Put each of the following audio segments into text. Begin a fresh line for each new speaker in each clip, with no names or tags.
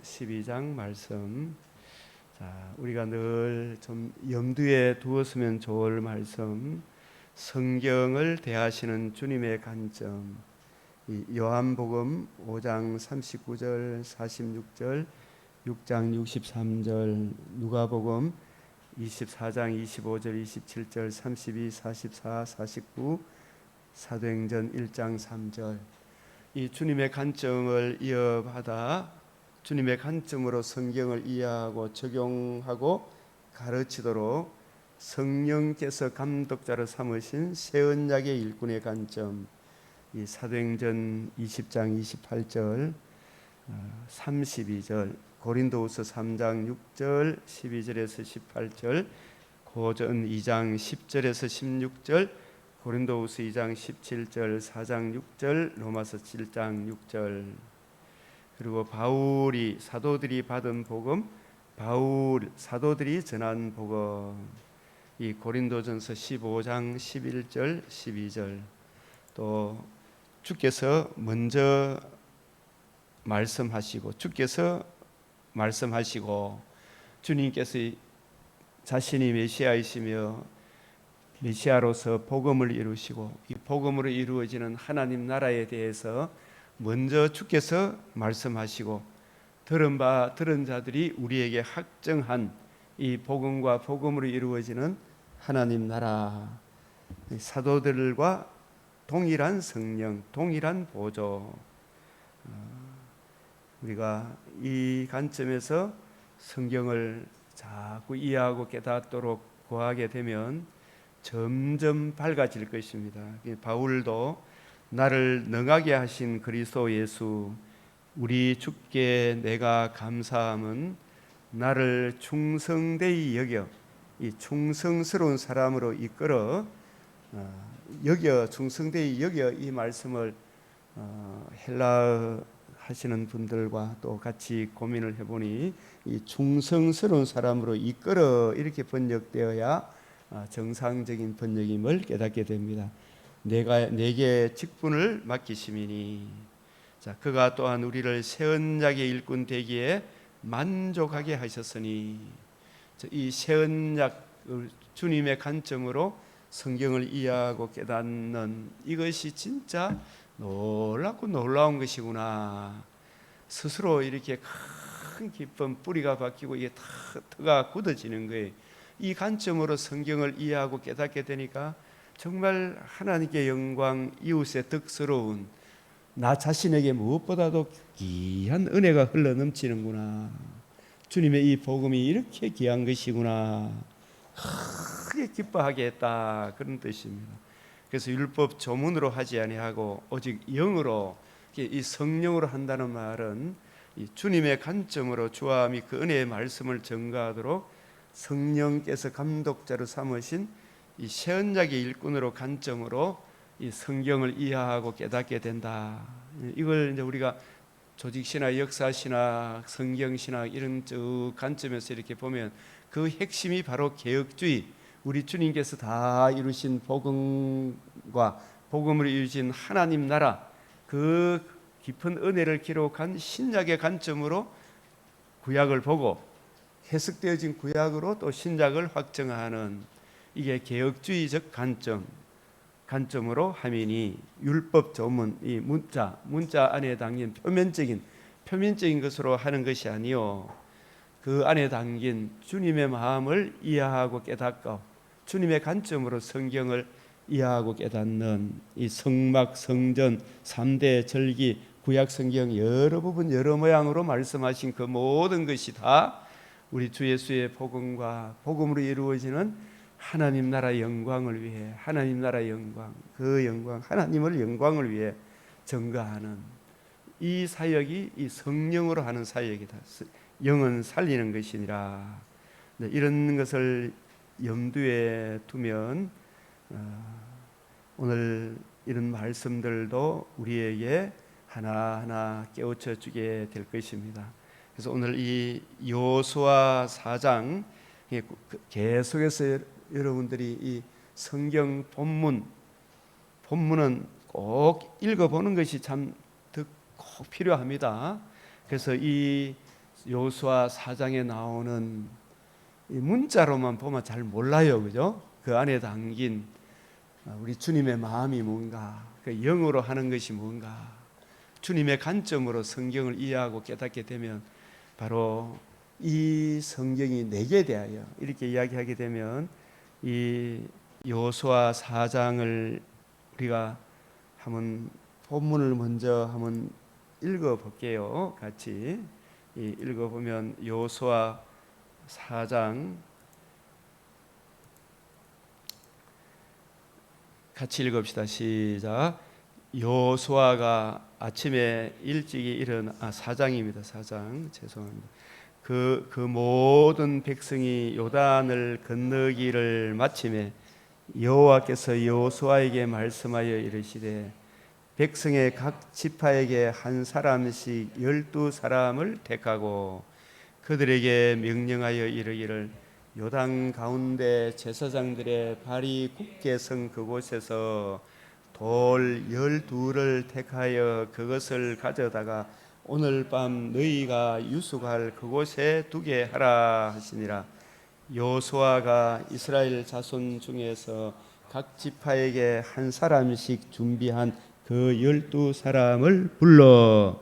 12장 말씀. 자, 우리가 늘 좀 염두에 두었으면 좋을 말씀. 성경을 대하시는 주님의 관점. 이 요한복음 5장 39절, 46절, 6장 63절, 누가복음 24장 25절, 27절, 32, 44, 49, 사도행전 1장 3절. 이 주님의 관점을 이어받아 주님의 관점으로 성경을 이해하고 적용하고 가르치도록 성령께서 감독자로 삼으신 새 언약의 일꾼의 관점, 이 사도행전 20장 28절, 32절, 고린도후서 3장 6절, 12절에서 18절, 고전 2장 10절에서 16절, 고린도후서 2장 17절, 4장 6절, 로마서 7장 6절. 그리고 바울이 사도들이 받은 복음, 바울 사도들이 전한 복음, 이 고린도전서 15장 11절, 12절. 또 주께서 먼저 말씀하시고 주께서 말씀하시고 주님께서 자신이 메시아이시며 메시아로서 복음을 이루시고 이 복음으로 이루어지는 하나님 나라에 대해서 먼저 주께서 말씀하시고 들은 자들이 우리에게 확정한 이 복음과 복음으로 이루어지는 하나님 나라, 사도들과 동일한 성령, 동일한 보조. 우리가 이 관점에서 성경을 자꾸 이해하고 깨닫도록 구하게 되면 점점 밝아질 것입니다. 바울도 나를 능하게 하신 그리스도 예수 우리 주께 내가 감사함은 나를 충성되이 여겨, 이 충성스러운 사람으로 이끌어 충성되이 여겨, 이 말씀을 헬라어 하시는 분들과 또 같이 고민을 해보니 이 충성스러운 사람으로 이끌어 이렇게 번역되어야 정상적인 번역임을 깨닫게 됩니다. 내게 직분을 맡기심이니, 자, 그가 또한 우리를 새 언약의 일꾼 되기에 만족하게 하셨으니, 이 새 언약 주님의 관점으로 성경을 이해하고 깨닫는 이것이 진짜 놀랍고 놀라운 것이구나. 스스로 이렇게 큰 기쁨, 뿌리가 바뀌고 이게 터가 굳어지는 거예요. 이 관점으로 성경을 이해하고 깨닫게 되니까 정말 하나님께 영광, 이웃의 덕스러운, 나 자신에게 무엇보다도 귀한 은혜가 흘러넘치는구나. 주님의 이 복음이 이렇게 귀한 것이구나. 크게 기뻐하게 했다, 그런 뜻입니다. 그래서 율법 조문으로 하지 아니하고 오직 영으로, 이 성령으로 한다는 말은 이 주님의 관점으로 주와 및 그 은혜의 말씀을 전가하도록 성령께서 감독자로 삼으신 이 새 언약의 일꾼으로 관점으로 이 성경을 이해하고 깨닫게 된다. 이걸 이제 우리가 조직신학, 역사신학, 성경신학 이런 관점에서 이렇게 보면 그 핵심이 바로 개혁주의, 우리 주님께서 다 이루신 복음과 복음을 이루신 하나님 나라, 그 깊은 은혜를 기록한 신약의 관점으로 구약을 보고 해석되어진 구약으로 또 신약을 확정하는, 이게 개혁주의적 관점으로 하미니, 율법 조문, 이 문자 안에 담긴 표면적인 것으로 하는 것이 아니요, 그 안에 담긴 주님의 마음을 이해하고 깨닫고 주님의 관점으로 성경을 이해하고 깨닫는 이 성막, 성전, 3대 절기, 구약 성경 여러 부분 여러 모양으로 말씀하신 그 모든 것이 다 우리 주 예수의 복음과 복음으로 이루어지는 하나님 나라의 영광을 위해, 하나님 나라의 영광, 그 영광, 하나님을 영광을 위해 전가하는 이 사역이 이 성령으로 하는 사역이다. 영은 살리는 것이니라. 이런 것을 염두에 두면 오늘 이런 말씀들도 우리에게 하나하나 깨우쳐 주게 될 것입니다. 그래서 오늘 이 여호수아 4장 계속해서 여러분들이 이 성경 본문은 꼭 읽어보는 것이 참 꼭 필요합니다. 그래서 이 여호수아 4장에 나오는 이 문자로만 보면 잘 몰라요, 그죠? 그 안에 담긴 우리 주님의 마음이 뭔가, 그 영으로 하는 것이 뭔가, 주님의 관점으로 성경을 이해하고 깨닫게 되면 바로 이 성경이 내게 대하여 이렇게 이야기하게 되면 이 여호수아 4장을 우리가 한번 본문을 먼저 한번 읽어 볼게요. 같이 읽어 보면 여호수아 4장 같이 읽읍시다. 시작. 여호수아가 아침에 일찍이 일어나 4장입니다. 4장 죄송합니다. 그 모든 백성이 요단을 건너기를 마침에 여호와께서 여호수아에게 말씀하여 이르시되 백성의 각 지파에게 한 사람씩 12사람을 택하고 그들에게 명령하여 이르기를 요단 가운데 제사장들의 발이 굳게 선 그곳에서 돌 12를 택하여 그것을 가져다가 오늘 밤 너희가 유숙할 그곳에 두게 하라 하시니라. 여호수아가 이스라엘 자손 중에서 각 지파에게 한 사람씩 준비한 그 12사람을 불러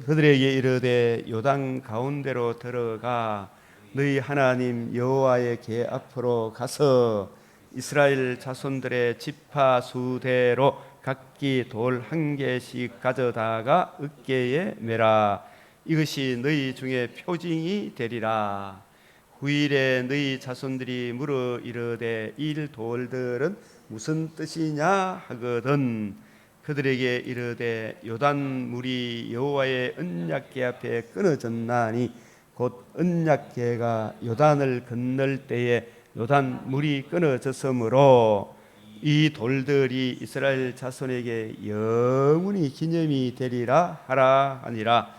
그들에게 이르되 요단 가운데로 들어가 너희 하나님 여호와의 궤 앞으로 가서 이스라엘 자손들의 지파 수대로 각기 돌 한 개씩 가져다가 어깨에 매라. 이것이 너희 중에 표징이 되리라. 후일에 너희 자손들이 물어 이르되 이 돌들은 무슨 뜻이냐 하거든 그들에게 이르되 요단 물이 여호와의 언약궤 앞에 끊어졌나니 곧 언약궤가 요단을 건널 때에 요단 물이 끊어졌으므로 이 돌들이 이스라엘 자손에게 영원히 기념이 되리라 하라 하니라.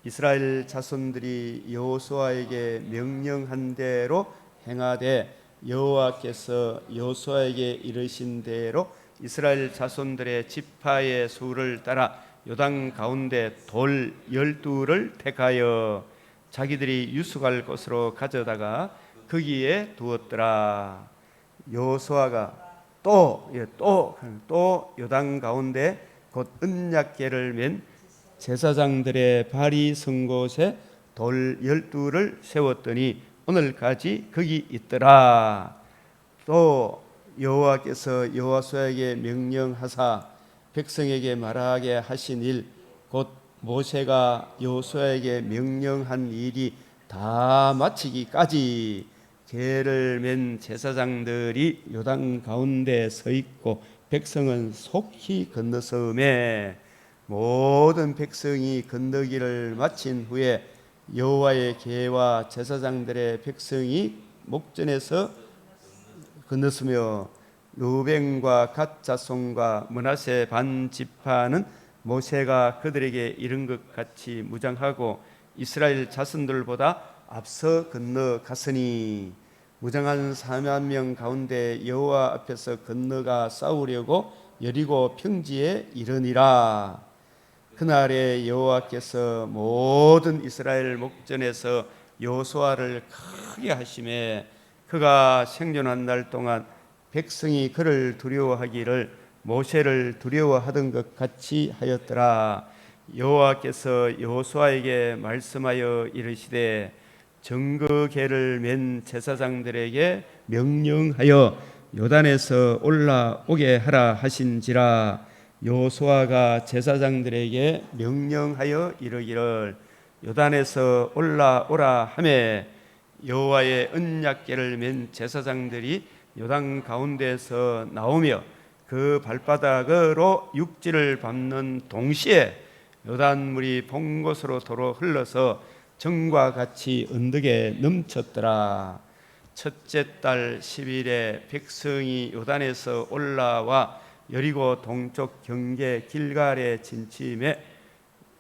이스라엘 자손들이 여호수아에게 명령한 대로 행하되 여호와께서 여호수아에게 이르신 대로 이스라엘 자손들의 지파의 수를 따라 요단 가운데 돌 12를 택하여 자기들이 유숙할 곳으로 가져다가 거기에 두었더라. 여호수아가 또 요단 가운데 곧 언약궤를 맨 제사장들의 발이 선 곳에 돌 12를 세웠더니 오늘까지 거기 있더라. 또 여호와께서 여호수아에게 명령하사 백성에게 말하게 하신 일 곧 모세가 여호수아에게 명령한 일이 다 마치기까지 궤를 맨 제사장들이 요단 가운데 서 있고 백성은 속히 건너서매 모든 백성이 건너기를 마친 후에 여호와의 궤와 제사장들의 백성이 목전에서 건넜으며 루벤과 갓 자손과 므낫세 반 지파는 모세가 그들에게 이른 것 같이 무장하고 이스라엘 자손들보다 앞서 건너갔으니 무장한 4만 명 가운데 여호와 앞에서 건너가 싸우려고 여리고 평지에 이르니라. 그날에 여호와께서 모든 이스라엘 목전에서 여호수아를 크게 하심에 그가 생존한 날 동안 백성이 그를 두려워하기를 모세를 두려워하던 것 같이 하였더라. 여호와께서 여호수아에게 말씀하여 이르시되 증거궤를 맨 제사장들에게 명령하여 요단에서 올라오게 하라 하신지라. 여호수아가 제사장들에게 명령하여 이르기를 요단에서 올라오라 하매 여호와의 언약궤를 맨 제사장들이 요단 가운데서 나오며 그 발바닥으로 육지를 밟는 동시에 요단물이 본 곳으로 도로 흘러서 정과 같이 언덕에 넘쳤더라. 첫째 달 10일에 백성이 요단에서 올라와 여리고 동쪽 경계 길갈에 진침해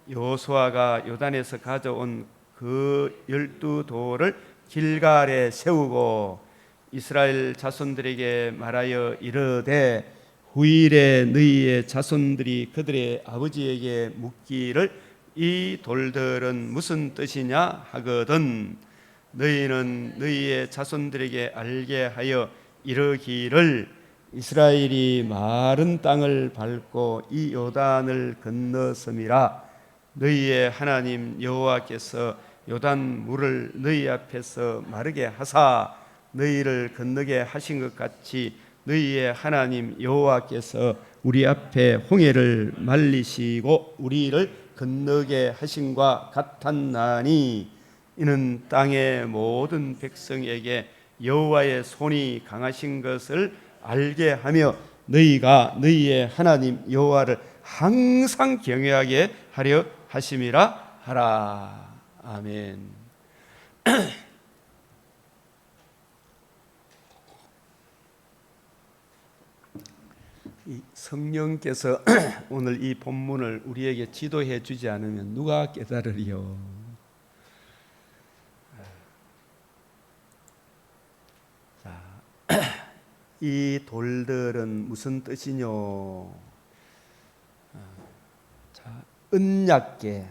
여호수아가 요단에서 가져온 그 12돌을 길갈에 세우고 이스라엘 자손들에게 말하여 이르되 후일에 너희의 자손들이 그들의 아버지에게 묻기를 이 돌들은 무슨 뜻이냐 하거든 너희는 너희의 자손들에게 알게 하여 이르기를 이스라엘이 마른 땅을 밟고 이 요단을 건넜음이라. 너희의 하나님 여호와께서 요단 물을 너희 앞에서 마르게 하사 너희를 건너게 하신 것 같이 너희의 하나님 여호와께서 우리 앞에 홍해를 말리시고 우리를 건너게 하신과 같았나니 이는 땅의 모든 백성에게 여호와의 손이 강하신 것을 알게 하며 너희가 너희의 하나님 여호와를 항상 경외하게 하려 하심이라 하라. 아멘. 이 성령께서 오늘 이 본문을 우리에게 지도해 주지 않으면 누가 깨달으리요? 이 돌들은 무슨 뜻이뇨? 자, 은약계.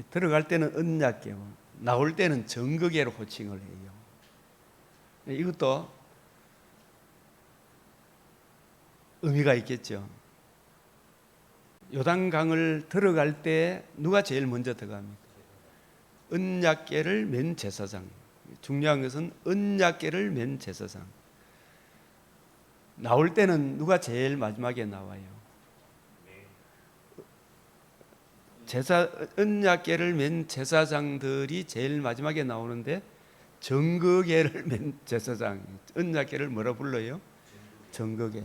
들어갈 때는 은약계, 나올 때는 정극계로 호칭을 해요. 이것도 의미가 있겠죠. 요단강을 들어갈 때 누가 제일 먼저 들어갑니까? 은약계를 맨 제사장. 중요한 것은 은약계를 맨 제사장. 나올 때는 누가 제일 마지막에 나와요? 은약계를 맨 제사장들이 제일 마지막에 나오는데 정거계를 맨 제사장. 은약계를 뭐라 불러요? 정거계.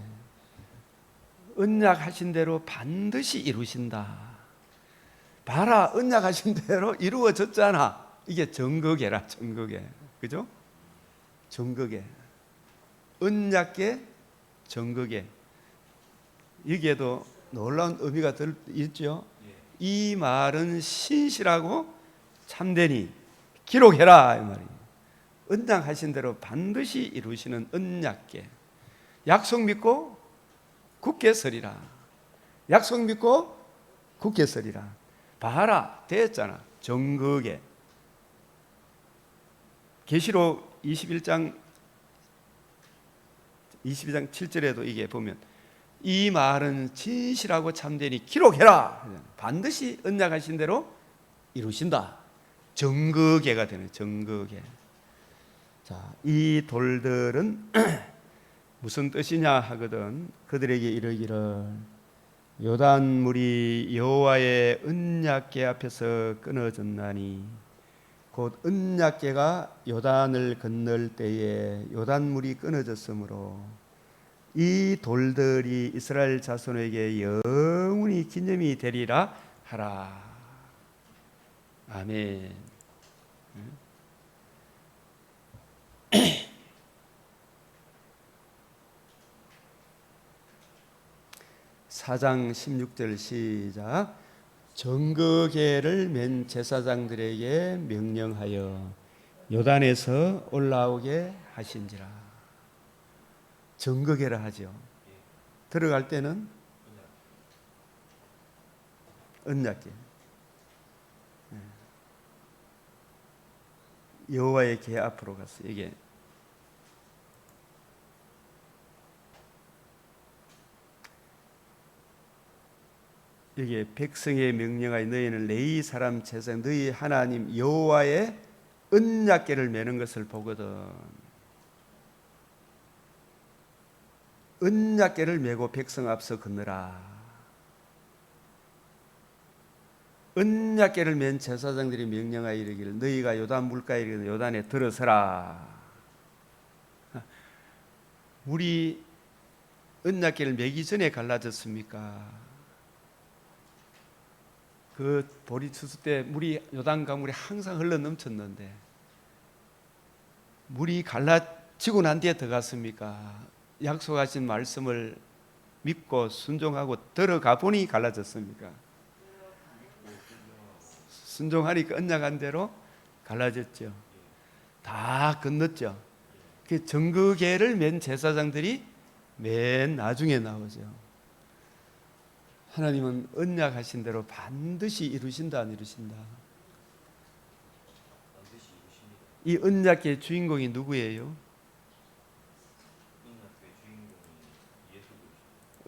언약하신 대로 반드시 이루신다. 봐라, 언약하신 대로 이루어졌잖아. 이게 정거계라, 정거계. 그죠? 정거계. 언약계, 정거계. 여기에도 놀라운 의미가 있죠. 이 말은 신실하고 참되니 기록해라 이 말이에요. 언약하신 대로 반드시 이루시는 언약계. 약속 믿고 굳게 서리라. 약속 믿고 굳게 서리라. 봐라, 됐잖아. 정거계. 계시록 22장 7절에도 이게 보면 이 말은 진실하고 참되니 기록해라. 반드시 언약하신 대로 이루신다. 정거계가 되는 정거계. 자, 이 돌들은 무슨 뜻이냐 하거든 그들에게 이르기를 요단물이 여호와의 언약궤 앞에서 끊어졌나니 곧 언약궤가 요단을 건널 때에 요단물이 끊어졌으므로 이 돌들이 이스라엘 자손에게 영원히 기념이 되리라 하라. 아멘. 4장 16절 시작. 정거궤를 맨 제사장들에게 명령하여 요단에서 올라오게 하신지라. 정거궤라 하죠. 들어갈 때는 언약궤. 여호와의 궤 앞으로 갔어요. 이게 여기에 백성의 명령하여 너희는 레위 사람 제사장 너희 하나님 여호와의 언약궤를 매는 것을 보거든. 언약궤를 메고 백성 앞서 건너라. 언약궤를 맨 제사장들이 명령하여 이르기를 너희가 요단 물가에 이르는 요단에 들어서라. 물이 언약궤를 메기 전에 갈라졌습니까? 그 보리 추수 때 물이 요단 강물이 항상 흘러 넘쳤는데 물이 갈라지고 난 뒤에 들어갔습니까? 약속하신 말씀을 믿고 순종하고 들어가 보니 갈라졌습니까? 순종하니까 언약한 대로 갈라졌죠. 다 건넜죠. 그 정거궤를 맨 제사장들이 맨 나중에 나오죠. 하나님은 언약하신 대로 반드시 이루신다, 안 이루신다? 이 언약의 주인공이 누구예요?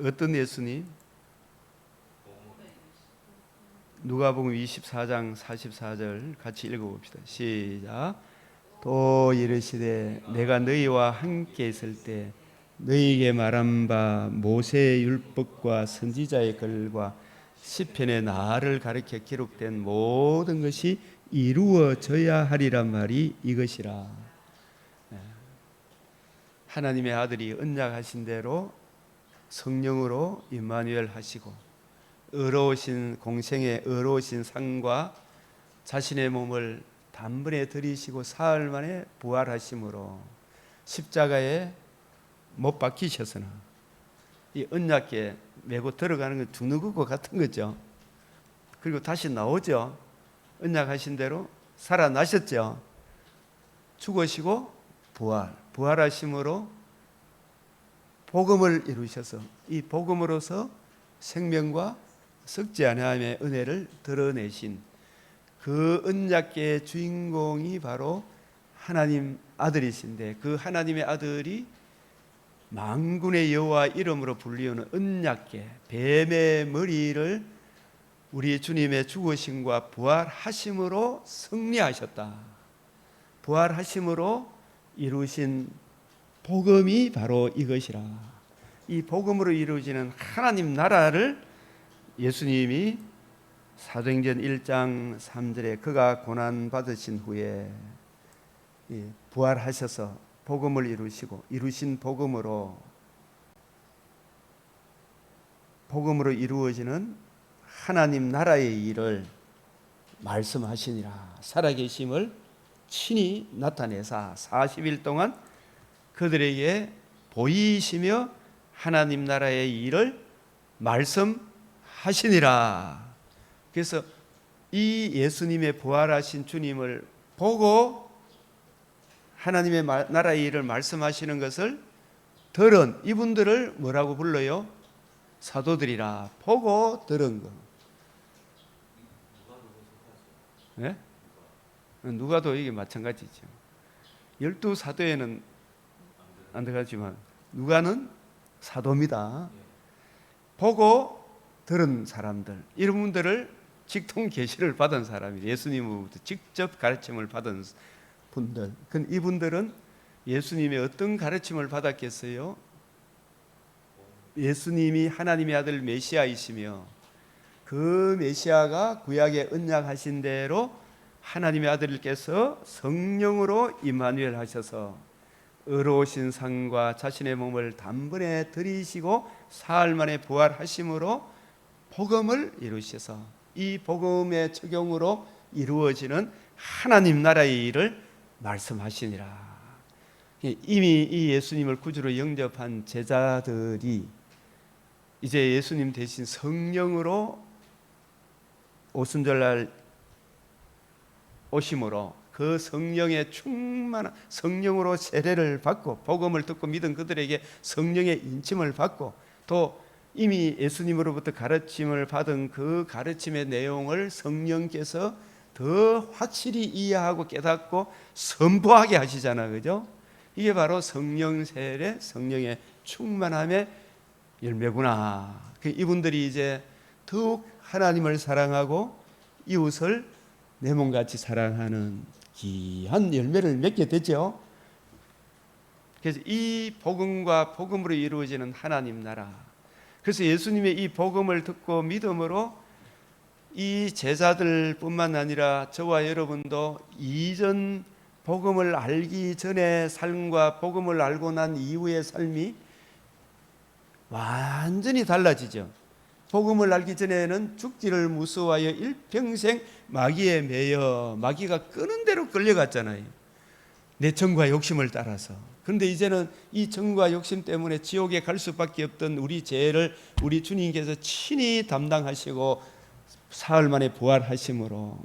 어떤 예수님? 누가복음 24장 44절 같이 읽어봅시다. 시작. 또 이르시되 내가 너희와 함께 있을 때 너희에게 말한 바 모세의 율법과 선지자의 글과 시편의 나를 가리켜 기록된 모든 것이 이루어져야 하리란 말이 이것이라. 하나님의 아들이 언약하신 대로 성령으로 임마누엘 하시고 의로우신 공생의 의로우신 상과 자신의 몸을 단번에 들이시고 사흘 만에 부활하심으로 십자가에 못 박히셨으나 이 언약궤 메고 들어가는 건 죽는 것과 같은 거죠. 그리고 다시 나오죠. 언약하신 대로 살아나셨죠. 죽으시고 부활하심으로 복음을 이루셔서 이 복음으로서 생명과 썩지 아니함의 은혜를 드러내신 그 언약궤의 주인공이 바로 하나님 아들이신데, 그 하나님의 아들이 만군의 여호와 이름으로 불리우는 언약궤 뱀의 머리를 우리 주님의 죽으심과 부활하심으로 승리하셨다. 부활하심으로 이루신 복음이 바로 이것이라. 이 복음으로 이루어지는 하나님 나라를 예수님이 사도행전 1장 3절에 그가 고난 받으신 후에 부활하셔서 복음을 이루시고 이루신 복음으로 이루어지는 하나님 나라의 일을 말씀하시니라. 살아계심을 친히 나타내사 40일 동안 그들에게 보이시며 하나님 나라의 일을 말씀하시니라. 그래서 이 예수님의 부활하신 주님을 보고 하나님의 나라의 일을 말씀하시는 것을 들은 이분들을 뭐라고 불러요? 사도들이라. 보고 들은 거. 네? 누가도 이게 마찬가지죠. 12사도에는 안 들어가지만 누가는 사도입니다. 보고 들은 사람들, 이런 분들을 직통 계시를 받은 사람이 예수님으로부터 직접 가르침을 받은 분들. 이분들은 예수님의 어떤 가르침을 받았겠어요? 예수님이 하나님의 아들 메시아이시며 그 메시아가 구약에 언약하신 대로 하나님의 아들께서 성령으로 임마누엘 하셔서 의로우신 상과 자신의 몸을 단번에 들이시고 사흘 만에 부활하심으로 복음을 이루셔서 이 복음의 적용으로 이루어지는 하나님 나라의 일을 말씀하시니라. 이미 이 예수님을 구주로 영접한 제자들이 이제 예수님 대신 성령으로 오순절날 오심으로 그 성령의 충만한 성령으로 세례를 받고 복음을 듣고 믿은 그들에게 성령의 인침을 받고 또 이미 예수님으로부터 가르침을 받은 그 가르침의 내용을 성령께서 더 확실히 이해하고 깨닫고 선포하게 하시잖아, 그죠? 이게 바로 성령 세례, 성령의 충만함의 열매구나. 이분들이 이제 더욱 하나님을 사랑하고 이웃을 내 몸같이 사랑하는 귀한 열매를 맺게 되죠. 그래서 이 복음과 복음으로 이루어지는 하나님 나라. 그래서 예수님의 이 복음을 듣고 믿음으로 이 제자들뿐만 아니라 저와 여러분도 이전 복음을 알기 전의 삶과 복음을 알고 난 이후의 삶이 완전히 달라지죠. 복음을 알기 전에는 죽기를 무서워하여 일평생 마귀에 매여 마귀가 끄는 대로 끌려갔잖아요. 내 정과 욕심을 따라서. 그런데 이제는 이 정과 욕심 때문에 지옥에 갈 수밖에 없던 우리 죄를 우리 주님께서 친히 담당하시고 사흘 만에 부활하심으로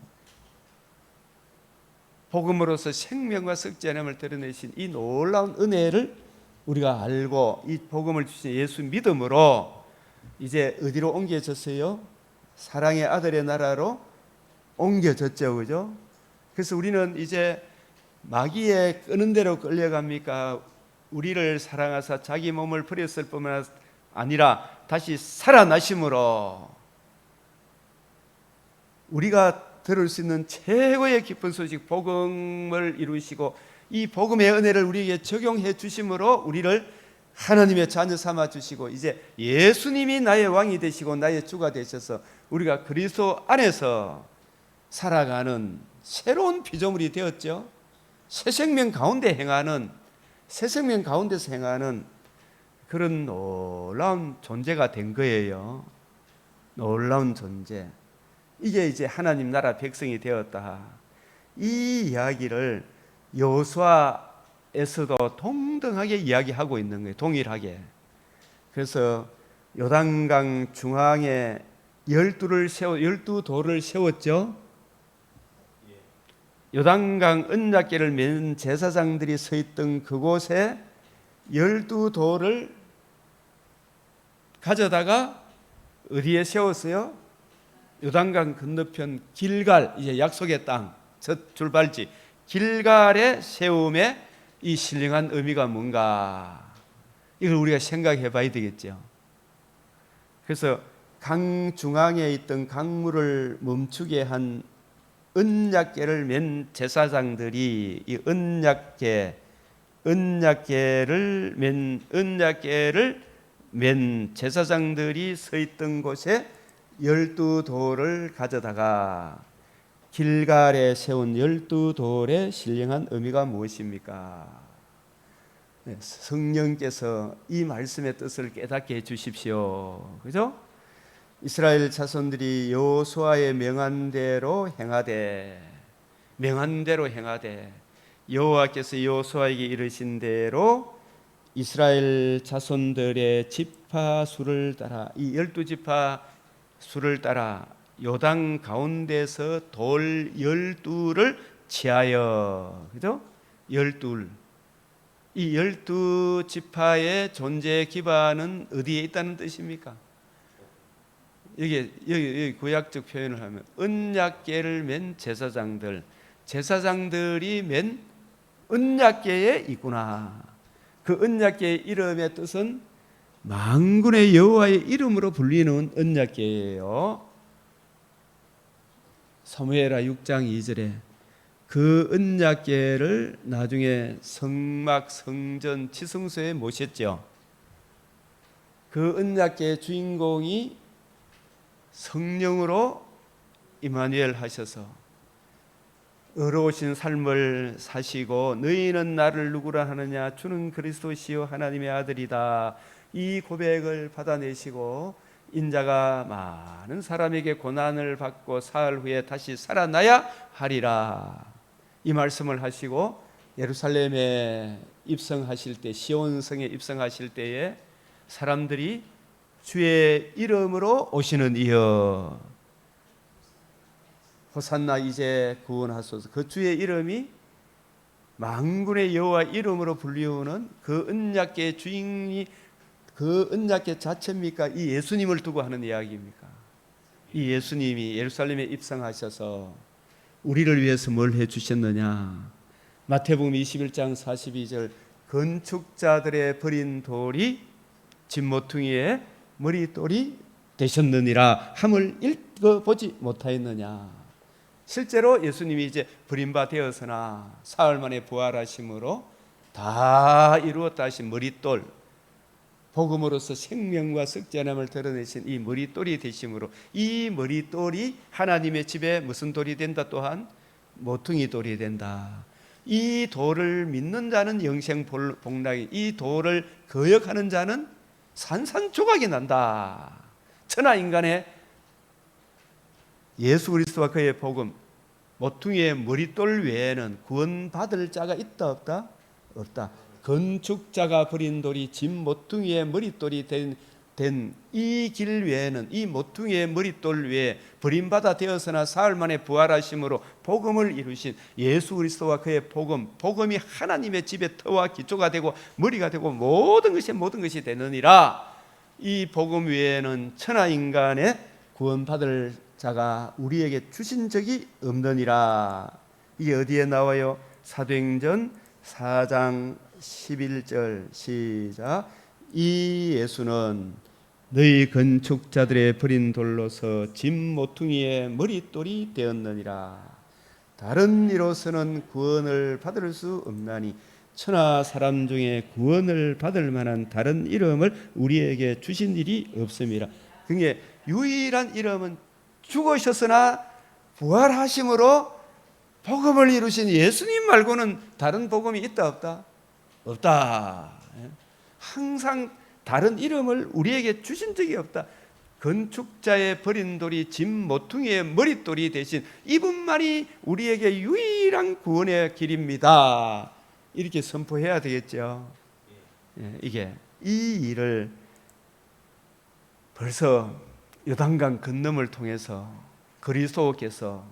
복음으로서 생명과 썩지 않음을 드러내신 이 놀라운 은혜를 우리가 알고 이 복음을 주신 예수 믿음으로 이제 어디로 옮겨졌어요? 사랑의 아들의 나라로 옮겨졌죠, 그죠? 그래서 우리는 이제 마귀의 끄는 대로 끌려갑니까? 우리를 사랑하사 자기 몸을 버렸을 뿐만 아니라 다시 살아나심으로 우리가 들을 수 있는 최고의 기쁜 소식 복음을 이루시고 이 복음의 은혜를 우리에게 적용해 주심으로 우리를 하나님의 자녀 삼아 주시고 이제 예수님이 나의 왕이 되시고 나의 주가 되셔서 우리가 그리스도 안에서 살아가는 새로운 피조물이 되었죠. 새 생명 가운데 행하는, 새 생명 가운데서 행하는 그런 놀라운 존재가 된 거예요. 놀라운 존재. 이게 이제 하나님 나라 백성이 되었다. 이 이야기를 여호수아에서도 동등하게 이야기하고 있는 거예요. 동일하게. 그래서 요단강 중앙에 12돌을 세웠죠. 요단강 언약궤를 맨 제사장들이 서 있던 그곳에 12돌을 가져다가 어디에 세웠어요? 요단강 건너편 길갈, 이제 약속의 땅, 첫 출발지 길갈의 세움에 이 신령한 의미가 뭔가 이걸 우리가 생각해 봐야 되겠죠. 그래서 강 중앙에 있던 강물을 멈추게 한 언약궤를 맨 제사장들이 이 언약궤를 맨 제사장들이 서 있던 곳에 12돌을 가져다가 길갈에 세운 12돌의 신령한 의미가 무엇입니까? 성령께서 이 말씀의 뜻을 깨닫게 해 주십시오. 그죠? 이스라엘 자손들이 여호수아의 명한 대로 행하되 여호와께서 여호수아에게 이르신 대로 이스라엘 자손들의 지파 수를 따라 이 12지파 수를 따라 요단 가운데서 돌 12를 취하여, 그죠? 12. 이 12지파의 존재의 기반은 어디에 있다는 뜻입니까? 여기 구약적 표현을 하면 언약궤를 맨 제사장들이 맨 언약궤에 있구나. 그 언약궤의 이름의 뜻은 만군의 여호와의 이름으로 불리는 언약궤예요. 사무엘하 6장 2절에 그 언약궤를 나중에 성막 성전 지성소에 모셨죠. 그 언약궤의 주인공이 성령으로 임마누엘 하셔서 의로우신 삶을 사시고 너희는 나를 누구라 하느냐 주는 그리스도시요 하나님의 아들이다. 이 고백을 받아내시고 인자가 많은 사람에게 고난을 받고 사흘 후에 다시 살아나야 하리라. 이 말씀을 하시고 예루살렘에 입성하실 때, 시온성에 입성하실 때에 사람들이 주의 이름으로 오시는 이여 호산나 이제 구원하소서. 그 주의 이름이 만군의 여호와 이름으로 불리우는 그 언약궤의 주인이 그 언약궤 자체입니까? 이 예수님을 두고 하는 이야기입니까? 이 예수님이 예루살렘에 입성하셔서 우리를 위해서 뭘 해주셨느냐? 마태복음 21장 42절 건축자들의 버린 돌이 집 모퉁이에 머릿돌이 되셨느니라 함을 읽어보지 못하였느냐? 실제로 예수님이 이제 버린 바 되어서나 사흘 만에 부활하심으로 다 이루었다 하신 머릿돌, 복음으로서 생명과 석전함을 드러내신 이 머릿돌이 되심으로 이 머릿돌이 하나님의 집에 무슨 돌이 된다? 또한 모퉁이 돌이 된다. 이 돌을 믿는 자는 영생 복락이, 이 돌을 거역하는 자는 산산조각이 난다. 천하 인간의 예수 그리스도와 그의 복음, 모퉁이의 머릿돌 외에는 구원받을 자가 있다 없다? 없다. 건축자가 버린 돌이 집 모퉁이의 머릿돌이 된 이 길 외에는, 이 모퉁이의 머릿돌 외에 버림받아 되어서나 사흘 만에 부활하심으로 복음을 이루신 예수 그리스도와 그의 복음이 하나님의 집의 터와 기초가 되고 머리가 되고 모든 것이 되느니라. 이 복음 외에는 천하 인간의 구원받을 자가 우리에게 주신 적이 없느니라. 이게 어디에 나와요? 사도행전 4장 11절 시작. 이 예수는 너희 건축자들의 버린 돌로서 집 모퉁이의 머릿돌이 되었느니라. 다른 이로서는 구원을 받을 수 없나니 천하 사람 중에 구원을 받을 만한 다른 이름을 우리에게 주신 일이 없음이라. 그게 유일한 이름은 죽으셨으나 부활하심으로 복음을 이루신 예수님 말고는 다른 복음이 있다 없다? 없다. 항상 다른 이름을 우리에게 주신 적이 없다. 건축자의 버린 돌이 집 모퉁이의 머릿돌이 대신 이분만이 우리에게 유일한 구원의 길입니다. 이렇게 선포해야 되겠죠. 이게 이 일을 벌써 요단강 건너을 통해서 그리스도께서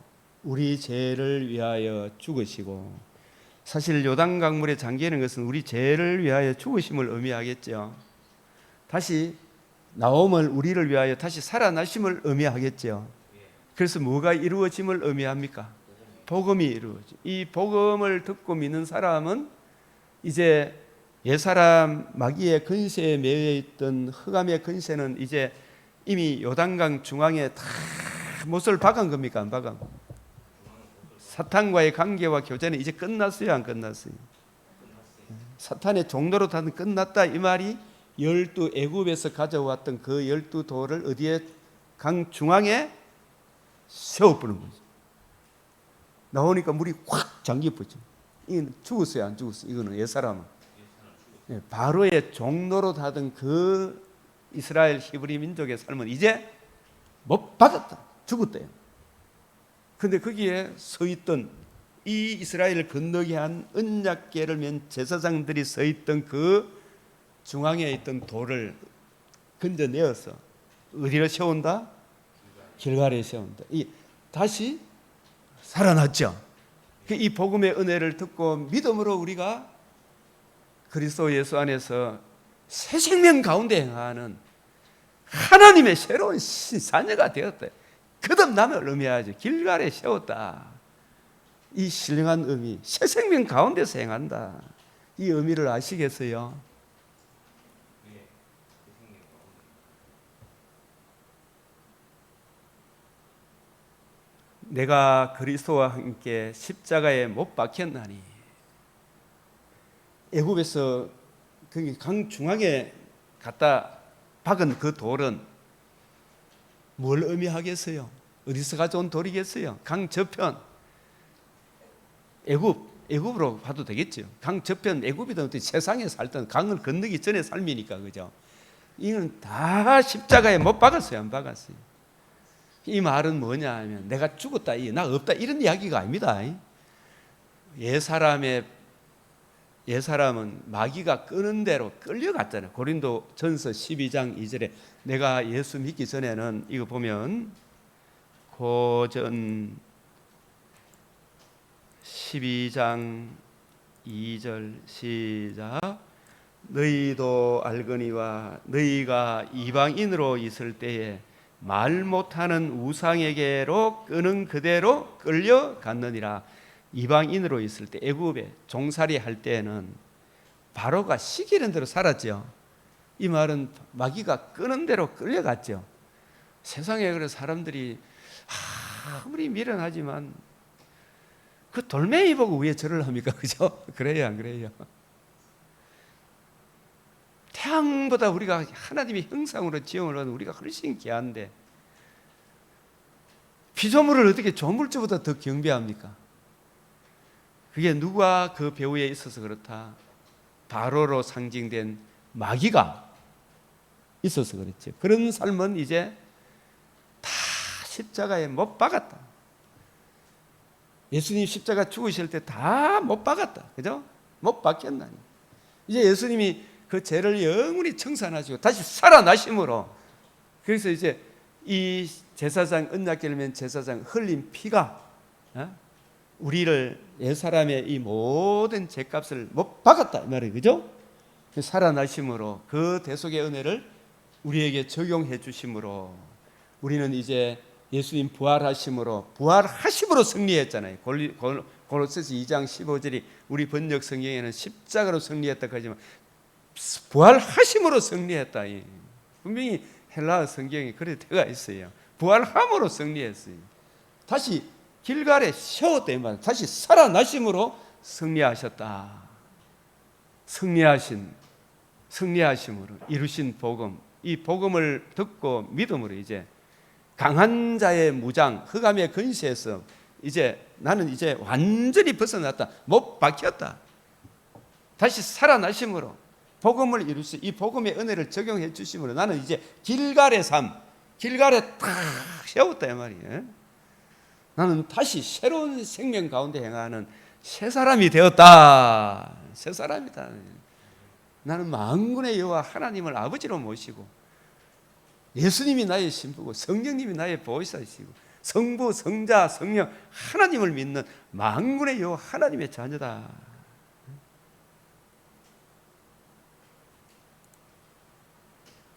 우리 죄를 위하여 죽으시고, 사실 요단강물에 잠기는 것은 우리 죄를 위하여 죽으심을 의미하겠죠. 다시 나옴을 우리를 위하여 다시 살아나심을 의미하겠죠. 그래서 뭐가 이루어짐을 의미합니까? 복음이 이루어지. 이 복음을 듣고 믿는 사람은 이제 옛사람 마귀의 근세에 매여 있던 흑암의 근세는 이제 이미 요단강 중앙에 다 못을 박은 겁니까? 안 박은? 사탄과의 관계와 교제는 이제 끝났어요? 안 끝났어요? 사탄의 종로로 다는 끝났다 이 말이 12 애굽에서 가져왔던 그 12돌을 어디에? 강 중앙에 세워버린 거죠. 나오니까 물이 확 잠겨버죠. 이건 죽었어요? 안 죽었어요? 이거는 옛사람은 바로의 종로로 다던 그 이스라엘 히브리 민족의 삶은 이제 못 박았다, 죽었대요. 근데 거기에 서 있던 이 이스라엘을 건너게 한 언약궤를 맨 제사장들이 서 있던 그 중앙에 있던 돌을 건져내어서 어디로 세운다? 길갈에 세운다. 다시 살아났죠. 이 복음의 은혜를 듣고 믿음으로 우리가 그리스도 예수 안에서 새 생명 가운데 행하는 하나님의 새로운 신자녀가 되었다. 거듭남을 의미하죠. 길갈에 세웠다. 이 신령한 의미, 새 생명 가운데서 행한다. 이 의미를 아시겠어요? 내가 그리스도와 함께 십자가에 못 박혔나니. 애굽에서 강 중앙에 갖다 박은 그 돌은 뭘 의미하겠어요? 어디서 가져온 돌이겠어요? 강 저편 애굽으로 봐도 되겠죠. 강 저편 애굽이든 세상에 살던 강을 건너기 전에 삶이니까, 그죠? 이건 다 십자가에 못 박았어요, 안 박았어요? 이 말은 뭐냐 하면 내가 죽었다, 나 없다 이런 이야기가 아닙니다. 옛사람은 마귀가 끄는 대로 끌려갔잖아요. 고린도 전서 12장 2절에 내가 예수 믿기 전에는, 이거 보면 고전 12장 2절 시작. 너희도 알거니와 너희가 이방인으로 있을 때에 말 못하는 우상에게로 끄는 그대로 끌려갔느니라. 이방인으로 있을 때 애굽에 종살이 할 때에는 바로가 시키는 대로 살았죠. 이 말은 마귀가 끄는 대로 끌려갔죠. 세상에 그래 사람들이 아무리 미련하지만 그 돌멩이 보고 왜 절을 합니까? 그죠? 그래요, 안 그래요? 태양보다 우리가 하나님의 형상으로 지음을 얻은 우리가 훨씬 귀한데 피조물을 어떻게 조물주보다 더 경배합니까? 그게 누가 그 배후에 있어서 그렇다? 바로로 상징된 마귀가 있어서 그렇죠. 그런 삶은 이제 다 십자가에 못 박았다. 예수님 십자가 죽으실 때 다 못 박았다. 그죠? 못 박혔나니. 이제 예수님이 그 죄를 영원히 청산하시고 다시 살아나심으로, 그래서 이제 이 제사장, 언약궤를 맨 제사장 흘린 피가 우리를, 옛사람의 이 모든 죄값을 못 박았다 이 말이에요. 그죠? 살아나심으로 그 대속의 은혜를 우리에게 적용해 주심으로 우리는 이제 예수님 부활하심으로 승리했잖아요. 골로새서 2장 15절이 우리 번역 성경에는 십자가로 승리했다 하지만 부활하심으로 승리했다. 분명히 헬라어 성경에 그래 되어 있어요. 부활함으로 승리했어요. 다시 길갈에 세웠다 이 말. 다시 살아나심으로 승리하셨다. 승리하심으로 이루신 복음, 이 복음을 듣고 믿음으로 이제 강한 자의 무장, 흑암의 근시에서 이제 나는 이제 완전히 벗어났다. 못 박혔다. 다시 살아나심으로 복음을 이루시, 이 복음의 은혜를 적용해 주심으로 나는 이제 길갈의 삶, 길갈에 탁 세웠다 이 말이에요. 나는 다시 새로운 생명 가운데 행하는 새 사람이 되었다. 새 사람이다. 나는 만군의 여호와 하나님을 아버지로 모시고 예수님이 나의 신부고 성령님이 나의 보호자이시고 성부, 성자, 성령 하나님을 믿는 만군의 여호와 하나님의 자녀다.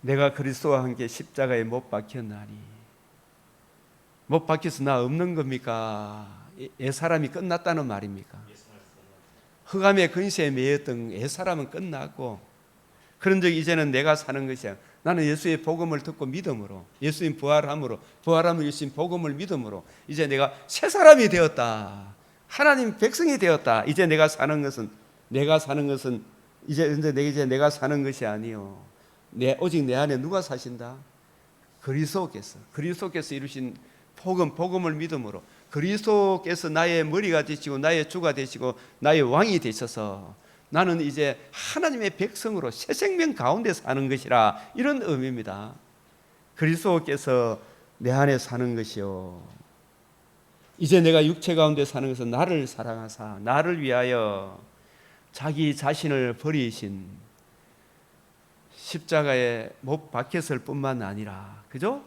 내가 그리스도와 함께 십자가에 못 박혔나니, 못 박혀서 나 없는 겁니까? 옛사람이 끝났다는 말입니까? 흑암의 근시에 매였던 옛사람은 끝났고, 그런 적 이제는 내가 사는 것이야. 나는 예수의 복음을 듣고 믿음으로, 예수님 부활함으로 주신 복음을 믿음으로 이제 내가 새 사람이 되었다. 하나님 백성이 되었다. 이제 내가 사는 것은 이제 내가 사는 것이 아니요. 오직 내 안에 누가 사신다? 그리스도께서 이루신 복음을 믿음으로 그리스도께서 나의 머리가 되시고 나의 주가 되시고 나의 왕이 되셔서 나는 이제 하나님의 백성으로 새 생명 가운데 사는 것이라, 이런 의미입니다. 그리스도께서 내 안에 사는 것이요, 이제 내가 육체 가운데 사는 것은 나를 사랑하사 나를 위하여 자기 자신을 버리신, 십자가에 못 박혔을 뿐만 아니라, 그죠?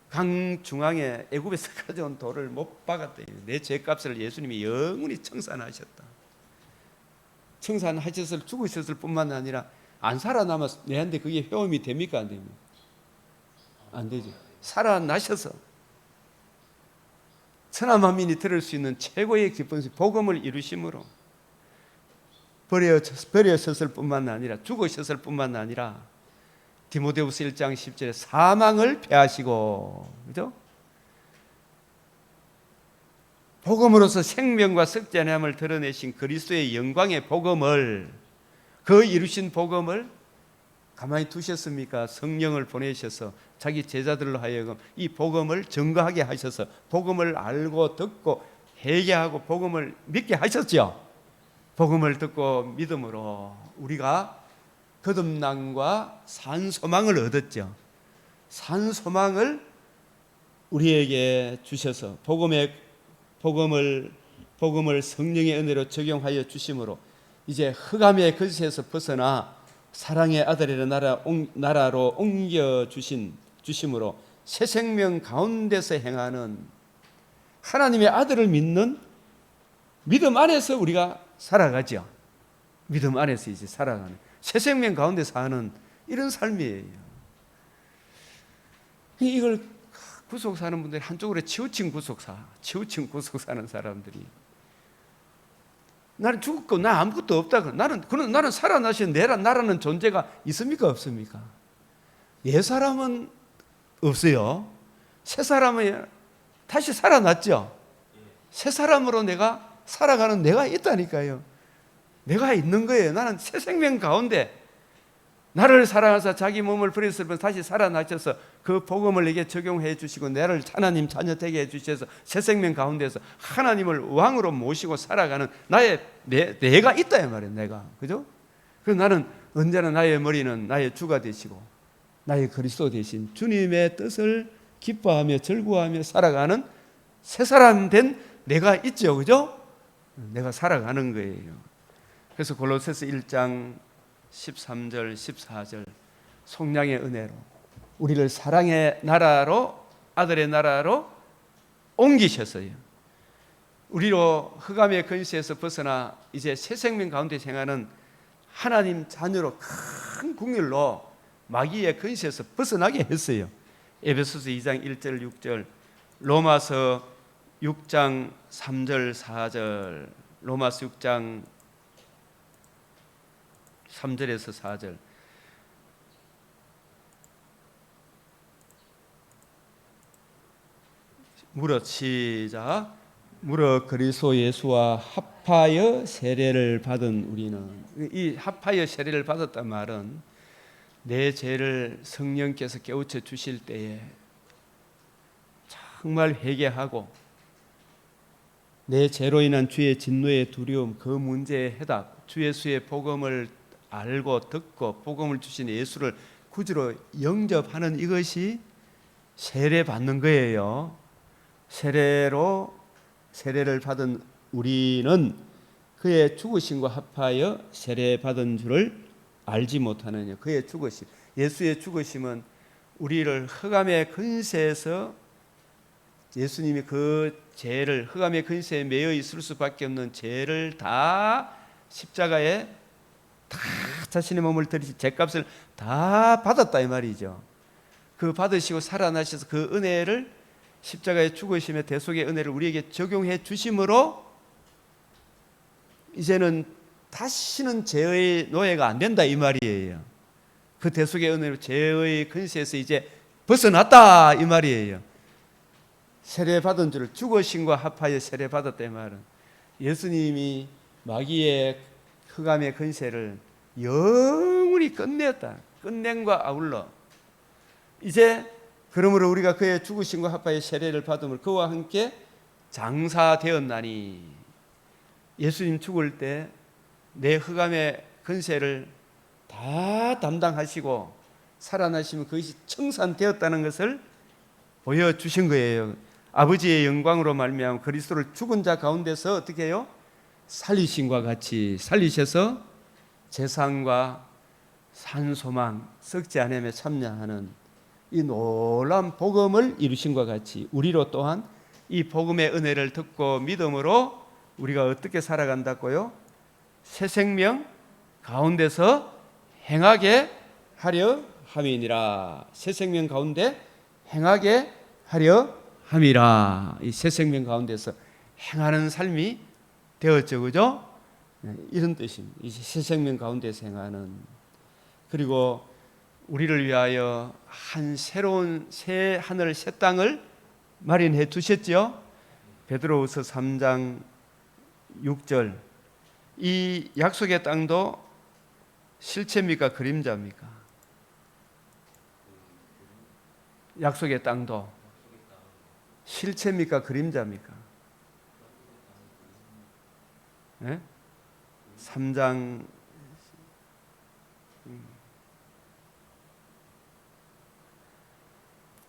강 중앙에 애굽에서 가져온 돌을 못 박았대요. 내 죄값을 예수님이 영원히 청산하셨다. 청산하셨을, 죽으셨을 뿐만 아니라 안 살아남아서 내한테 그게 회음이 됩니까? 안 됩니까? 안 되죠. 살아나셔서 천하만민이 들을 수 있는 최고의 기쁜 복음을 이루심으로 버려졌을 뿐만 아니라 죽으셨을 뿐만 아니라 디모데후서 1장 10절에 사망을 패하시고, 그죠? 복음으로서 생명과 썩지 아니함을 드러내신 그리스도의 영광의 복음을, 그 이루신 복음을 가만히 두셨습니까? 성령을 보내셔서 자기 제자들로 하여금 이 복음을 증거하게 하셔서 복음을 알고 듣고 회개하고 복음을 믿게 하셨죠. 복음을 듣고 믿음으로 우리가 거듭남과 산소망을 얻었죠. 산소망을 우리에게 주셔서 복음을 성령의 은혜로 적용하여 주심으로 이제 흑암의 거짓에서 벗어나 사랑의 아들의 나라로 옮겨 주심으로 새 생명 가운데서 행하는 하나님의 아들을 믿는 믿음 안에서 우리가 살아가죠. 믿음 안에서 이제 살아가는 새 생명 가운데 사는 이런 삶이에요. 이걸 구속 사는 분들이 한쪽으로 치우친 구속 사는 사람들이, 나는 죽었고 나 아무것도 없다. 나는 살아나신 나라는 존재가 있습니까? 없습니까? 옛 사람은 없어요. 새 사람은 다시 살아났죠. 새 사람으로 내가 살아가는 내가 있다니까요. 내가 있는 거예요. 나는 새 생명 가운데 나를 사랑하사 자기 몸을 버렸을 뿐 다시 살아나셔서 그 복음을 내게 적용해 주시고 나를 하나님 자녀 되게 해 주셔서 새 생명 가운데서 하나님을 왕으로 모시고 살아가는 내가 있다 이 말이에요. 내가, 그죠? 그래서 나는 언제나 나의 머리는 나의 주가 되시고 나의 그리스도 되신 주님의 뜻을 기뻐하며 즐거워하며 살아가는 새 사람 된 내가 있죠, 그죠? 내가 살아가는 거예요. 그래서 골로새서 1장 13절 14절 속량의 은혜로 우리를 사랑의 나라로, 아들의 나라로 옮기셨어요. 우리로 흑암의 근시에서 벗어나 이제 새 생명 가운데 행하는 하나님 자녀로 큰 국률로 마귀의 근시에서 벗어나게 했어요. 에베소서 2장 1절 6절, 로마서 6장 3절 4절, 로마서 6장 3절에서 4절. 무릇 시작. 무릇 그리스도 예수와 합하여 세례를 받은 우리는, 이 합하여 세례를 받았단 말은 내 죄를 성령께서 깨우쳐 주실 때에 정말 회개하고 내 죄로 인한 주의 진노의 두려움, 그 문제의 해답, 주 예수의 복음을 알고 듣고 복음을 주신 예수를 구주로 영접하는 이것이 세례 받는 거예요. 세례를 받은 우리는 그의 죽으심과 합하여 세례 받은 줄을 알지 못하느냐. 그의 죽으심, 예수의 죽으심은 우리를 흑암의 근세에서, 예수님이 그 죄를, 흑암의 근세에 매여 있을 수밖에 없는 죄를 다 십자가에 다 자신의 몸을 들이시 죄값을 다 받았다 이 말이죠. 그 받으시고 살아나셔서 그 은혜를, 십자가의 죽으심의 대속의 은혜를 우리에게 적용해 주심으로 이제는 다시는 죄의 노예가 안 된다 이 말이에요. 그 대속의 은혜로 죄의 근세에서 이제 벗어났다 이 말이에요. 세례 받은 줄을, 죽으심과 합하여 세례 받았다 이 말은 예수님이 마귀의 흑암의 근세를 영원히 끝냈다. 끝냄과 아울러 이제 그러므로 우리가 그의 죽으심과 합하여 세례를 받음을 그와 함께 장사되었나니, 예수님 죽을 때 내 흑암의 근세를 다 담당하시고 살아나시면 그것이 청산되었다는 것을 보여주신 거예요. 아버지의 영광으로 말미암아 그리스도를 죽은 자 가운데서 어떻게 해요? 살리심과 같이 살리셔서 재산과 산소망 썩지 않음에 참여하는 이 놀라운 복음을 이루신과 같이 우리로 또한 이 복음의 은혜를 듣고 믿음으로 우리가 어떻게 살아간다고요? 새 생명 가운데서 행하게 하려 함이니라. 새 생명 가운데 행하게 하려 함이라. 이 새 생명 가운데서 행하는 삶이 되었죠, 그죠? 이런 뜻입니다. 이 새 생명 가운데서 행하는. 그리고 우리를 위하여 한 새로운 새 하늘 새 땅을 마련해 두셨죠. 베드로후서 3장 6절. 이 약속의 땅도 실체입니까 그림자입니까? 약속의 땅도 실체입니까 그림자입니까? 네? 3장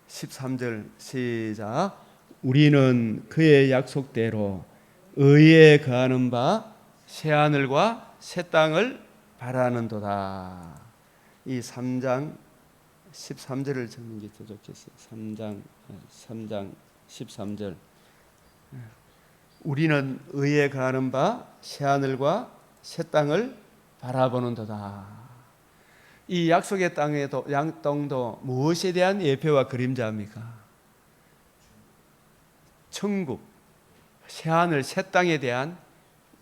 13절 시작. 우리는 그의 약속대로 의에 거하는 바 새하늘과 새 땅을 바라는도다. 이 3장 13절을 적는 게 더 좋겠어요. 3장 13절. 우리는 의에 거하는 바 새하늘과 새 땅을 바라보는도다. 이 약속의 땅에도 양땅도 무엇에 대한 예표와 그림자입니까? 천국, 새하늘, 새 땅에 대한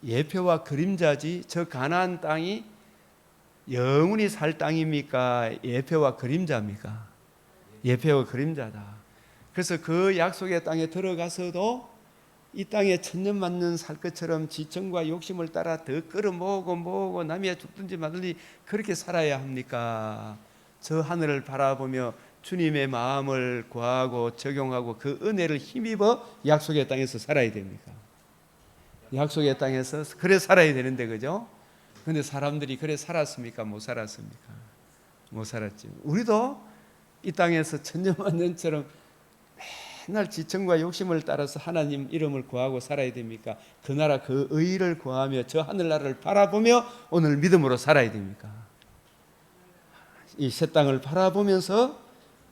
예표와 그림자지. 저 가나안 땅이 영원히 살 땅입니까? 예표와 그림자입니까? 예표와 그림자다. 그래서 그 약속의 땅에 들어가서도 이 땅에 천년만년 살 것처럼 지청과 욕심을 따라 더 끌어모으고 남이 죽든지 말든지 그렇게 살아야 합니까? 저 하늘을 바라보며 주님의 마음을 구하고 적용하고 그 은혜를 힘입어 약속의 땅에서 살아야 됩니까? 약속의 땅에서 그래 살아야 되는데, 그죠? 그런데 사람들이 그래 살았습니까? 못 살았습니까? 못 살았지. 우리도 이 땅에서 천년만년처럼 맨날 지청과 욕심을 따라서 하나님 이름을 구하고 살아야 됩니까? 그 나라 그 의를 구하며 저 하늘나라를 바라보며 오늘 믿음으로 살아야 됩니까? 이 새 땅을 바라보면서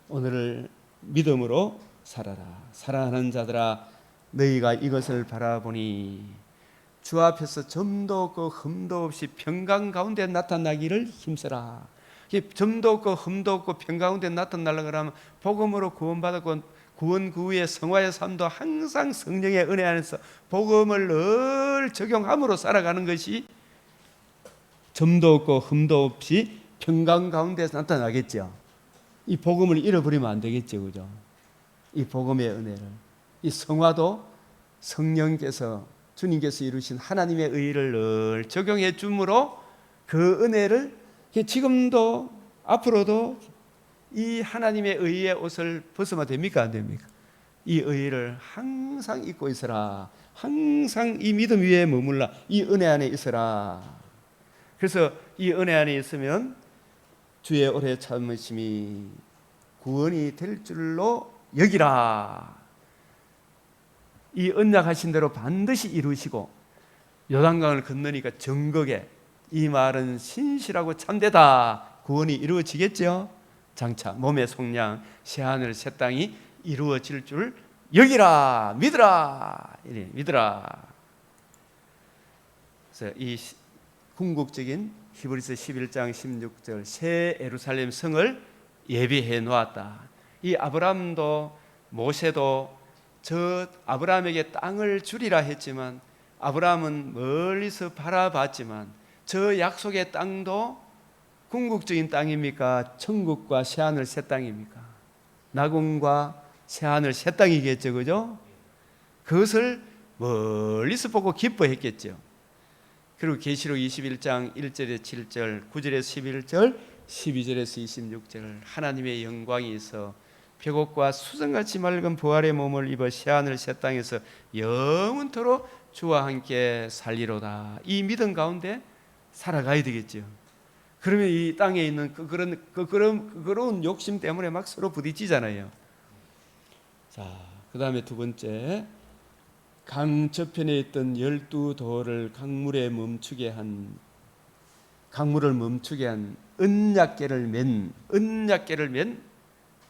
오늘을 믿음으로 살아라. 사랑하는 자들아, 너희가 이것을 바라보니 주 앞에서 점도 없고 흠도 없이 평강 가운데 나타나기를 힘써라. 점도 없고 흠도 없고 평강 가운데 나타나려고 하면 복음으로 구원받았고 구원 그 후에 성화의 삶도 항상 성령의 은혜 안에서 복음을 늘 적용함으로 살아가는 것이 점도 없고 흠도 없이 평강 가운데 나타나겠죠. 이 복음을 잃어버리면 안 되겠죠, 그죠? 이 복음의 은혜를, 이 성화도 성령께서 주님께서 이루신 하나님의 의를 늘 적용해 줌으로 그 은혜를 지금도 앞으로도 이 하나님의 의의 옷을 벗으면 됩니까? 안 됩니까? 이 의를 항상 입고 있어라. 항상 이 믿음 위에 머물라. 이 은혜 안에 있어라. 그래서 이 은혜 안에 있으면 주의 오래 참으심이 구원이 될 줄로 여기라. 이 언약하신 대로 반드시 이루시고 요단강을 건너니까 정극에 이 말은 신실하고 참되다. 구원이 이루어지겠죠. 장차 몸의 속량 새하늘 새 땅이 이루어질 줄 여기라. 믿으라. 이래 믿으라. 그래서 이 궁극적인 히브리서 11장 16절 새 예루살렘 성을 예비해 놓았다. 이 아브라함도 모세도 저 아브라함에게 땅을 주리라 했지만 아브라함은 멀리서 바라봤지만 저 약속의 땅도 궁극적인 땅입니까? 천국과 새하늘 새 땅입니까? 낙원과 새하늘 새 땅이겠죠, 그죠? 그것을 멀리서 보고 기뻐했겠죠. 그리고 계시록 21장 1절에서 7절, 9절에서 11절, 12절에서 26절 하나님의 영광이 있어 벽옥과 수정같이 맑은 부활의 몸을 입어 새하늘 새 땅에서 영원토록 주와 함께 살리로다. 이 믿음 가운데 살아가야 되겠죠. 그러면 이 땅에 있는 그런 욕심 때문에 막 서로 부딪히잖아요. 자, 그 다음에 두 번째, 강 저편에 있던 12돌을 강물을 멈추게 한 언약궤를 맨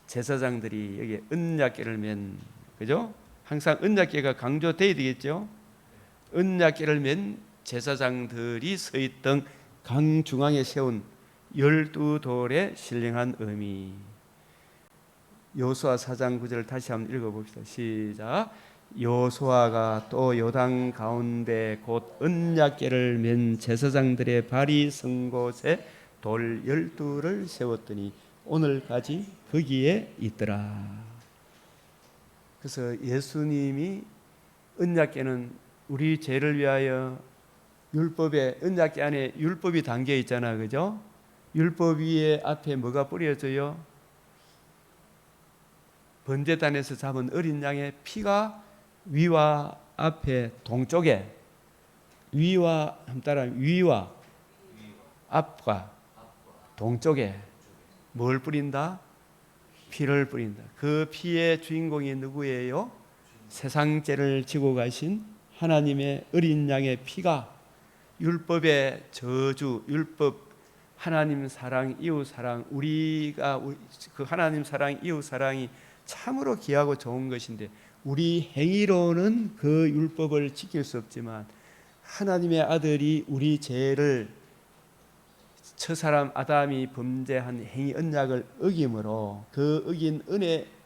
제사장들이 여기 언약궤를 맨, 그죠? 항상 언약궤가 강조돼야 되겠죠. 언약궤를 맨 제사장들이 서 있던 강 중앙에 세운 12돌의 신령한 의미. 여호수아 4장 9절을 다시 한번 읽어봅시다. 시작. 여호수아가 또 요단 가운데 곧 언약궤를 맨 제사장들의 발이 선 곳에 돌 12를 세웠더니 오늘까지 거기에 있더라. 그래서 예수님이 언약궤는 우리 죄를 위하여 율법에 언약궤 안에 율법이 담겨 있잖아, 그죠? 율법 위에 앞에 뭐가 뿌려져요? 번제단에서 잡은 어린 양의 피가 위와 앞에 동쪽에 위와 앞과 동쪽에 뭘 뿌린다? 피를 뿌린다. 그 피의 주인공이 누구예요? 세상 죄를 지고 가신 하나님의 어린 양의 피가 율법의 저주, 율법, 하나님 사랑, 이웃 사랑, 우리가 그 하나님 사랑, 이웃 사랑이 참으로 귀하고 좋은 것인데 우리 행위로는 그 율법을 지킬 수 없지만 하나님의 아들이 우리 죄를 첫사람 아담이 범죄한 행위 언약을 어김으로 그 어긴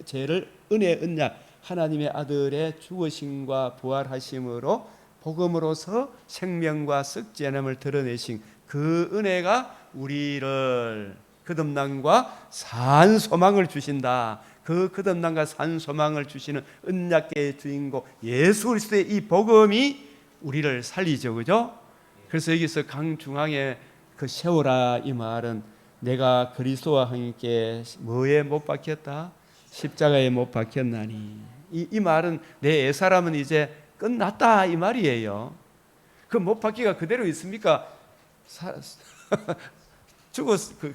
죄를 은혜 언약 하나님의 아들의 죽으심과 부활하심으로 복음으로서 생명과 썩지 않음을 드러내신 그 은혜가 우리를 거듭남과 산 소망을 주신다. 그 거듭남과 산 소망을 주시는 언약궤의 주인공 예수 그리스도의 이 복음이 우리를 살리죠, 그죠? 그래서 여기서 강 중앙에 그 세우라 이 말은 내가 그리스도와 함께 뭐에 못 박혔다? 십자가에 못 박혔나니. 이 말은 내 옛사람은 이제 끝났다 이 말이에요. 그 못 박기가 그대로 있습니까?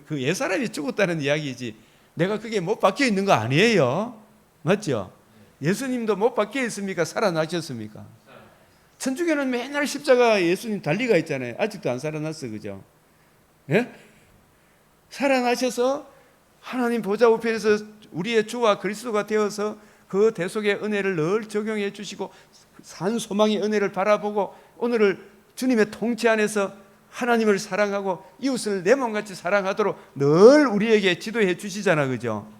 그 옛사람이 죽었다는 이야기지. 내가 그게 못 박혀 있는 거 아니에요. 맞죠? 예수님도 못 박혀 있습니까? 살아나셨습니까? 천주교는 맨날 십자가 예수님 달리가 있잖아요. 아직도 안 살아났어, 그죠? 예? 살아나셔서 하나님 보좌 우편에서 우리의 주와 그리스도가 되어서 그 대속의 은혜를 늘 적용해 주시고 산 소망의 은혜를 바라보고 오늘을 주님의 통치 안에서 하나님을 사랑하고 이웃을 내 몸같이 사랑하도록 늘 우리에게 지도해 주시잖아, 그죠?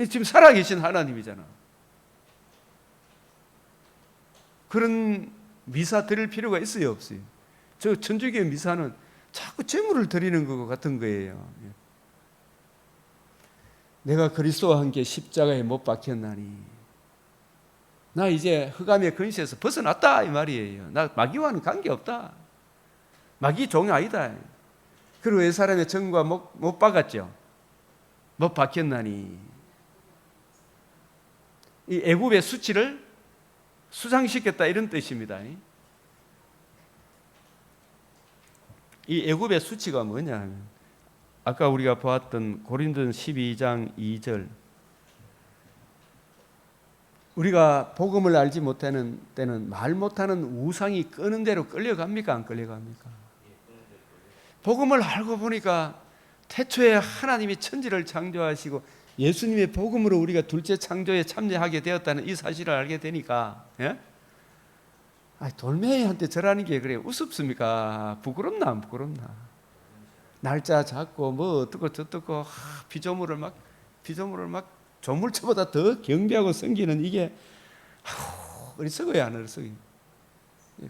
지금 살아계신 하나님이잖아. 그런 미사 드릴 필요가 있어요, 없어요? 저 천주교의 미사는 자꾸 제물을 드리는 것 같은 거예요. 내가 그리스도와 함께 십자가에 못 박혔나니 나 이제 흑암의 근시에서 벗어났다 이 말이에요. 나 마귀와는 관계없다. 마귀 종이 아니다. 그리고 이 사람의 정과 못 박았죠. 못 박혔나니 이 애굽의 수치를 수상시켰다 이런 뜻입니다. 이 애굽의 수치가 뭐냐 하면 아까 우리가 보았던 고린도전 12장 2절 우리가 복음을 알지 못하는 때는 말 못하는 우상이 끄는 대로 끌려갑니까? 안 끌려갑니까? 복음을 알고 보니까 태초에 하나님이 천지를 창조하시고 예수님의 복음으로 우리가 둘째 창조에 참여하게 되었다는 이 사실을 알게 되니까 돌멩이한테 절하는 게 그래 우습습니까? 부끄럽나 안 부끄럽나? 날짜 잡고 뭐 어떻고 저떻고 피조물을 막 조물처보다 더 경배하고 섬기는 이게 어리석어요, 안 어리석어요?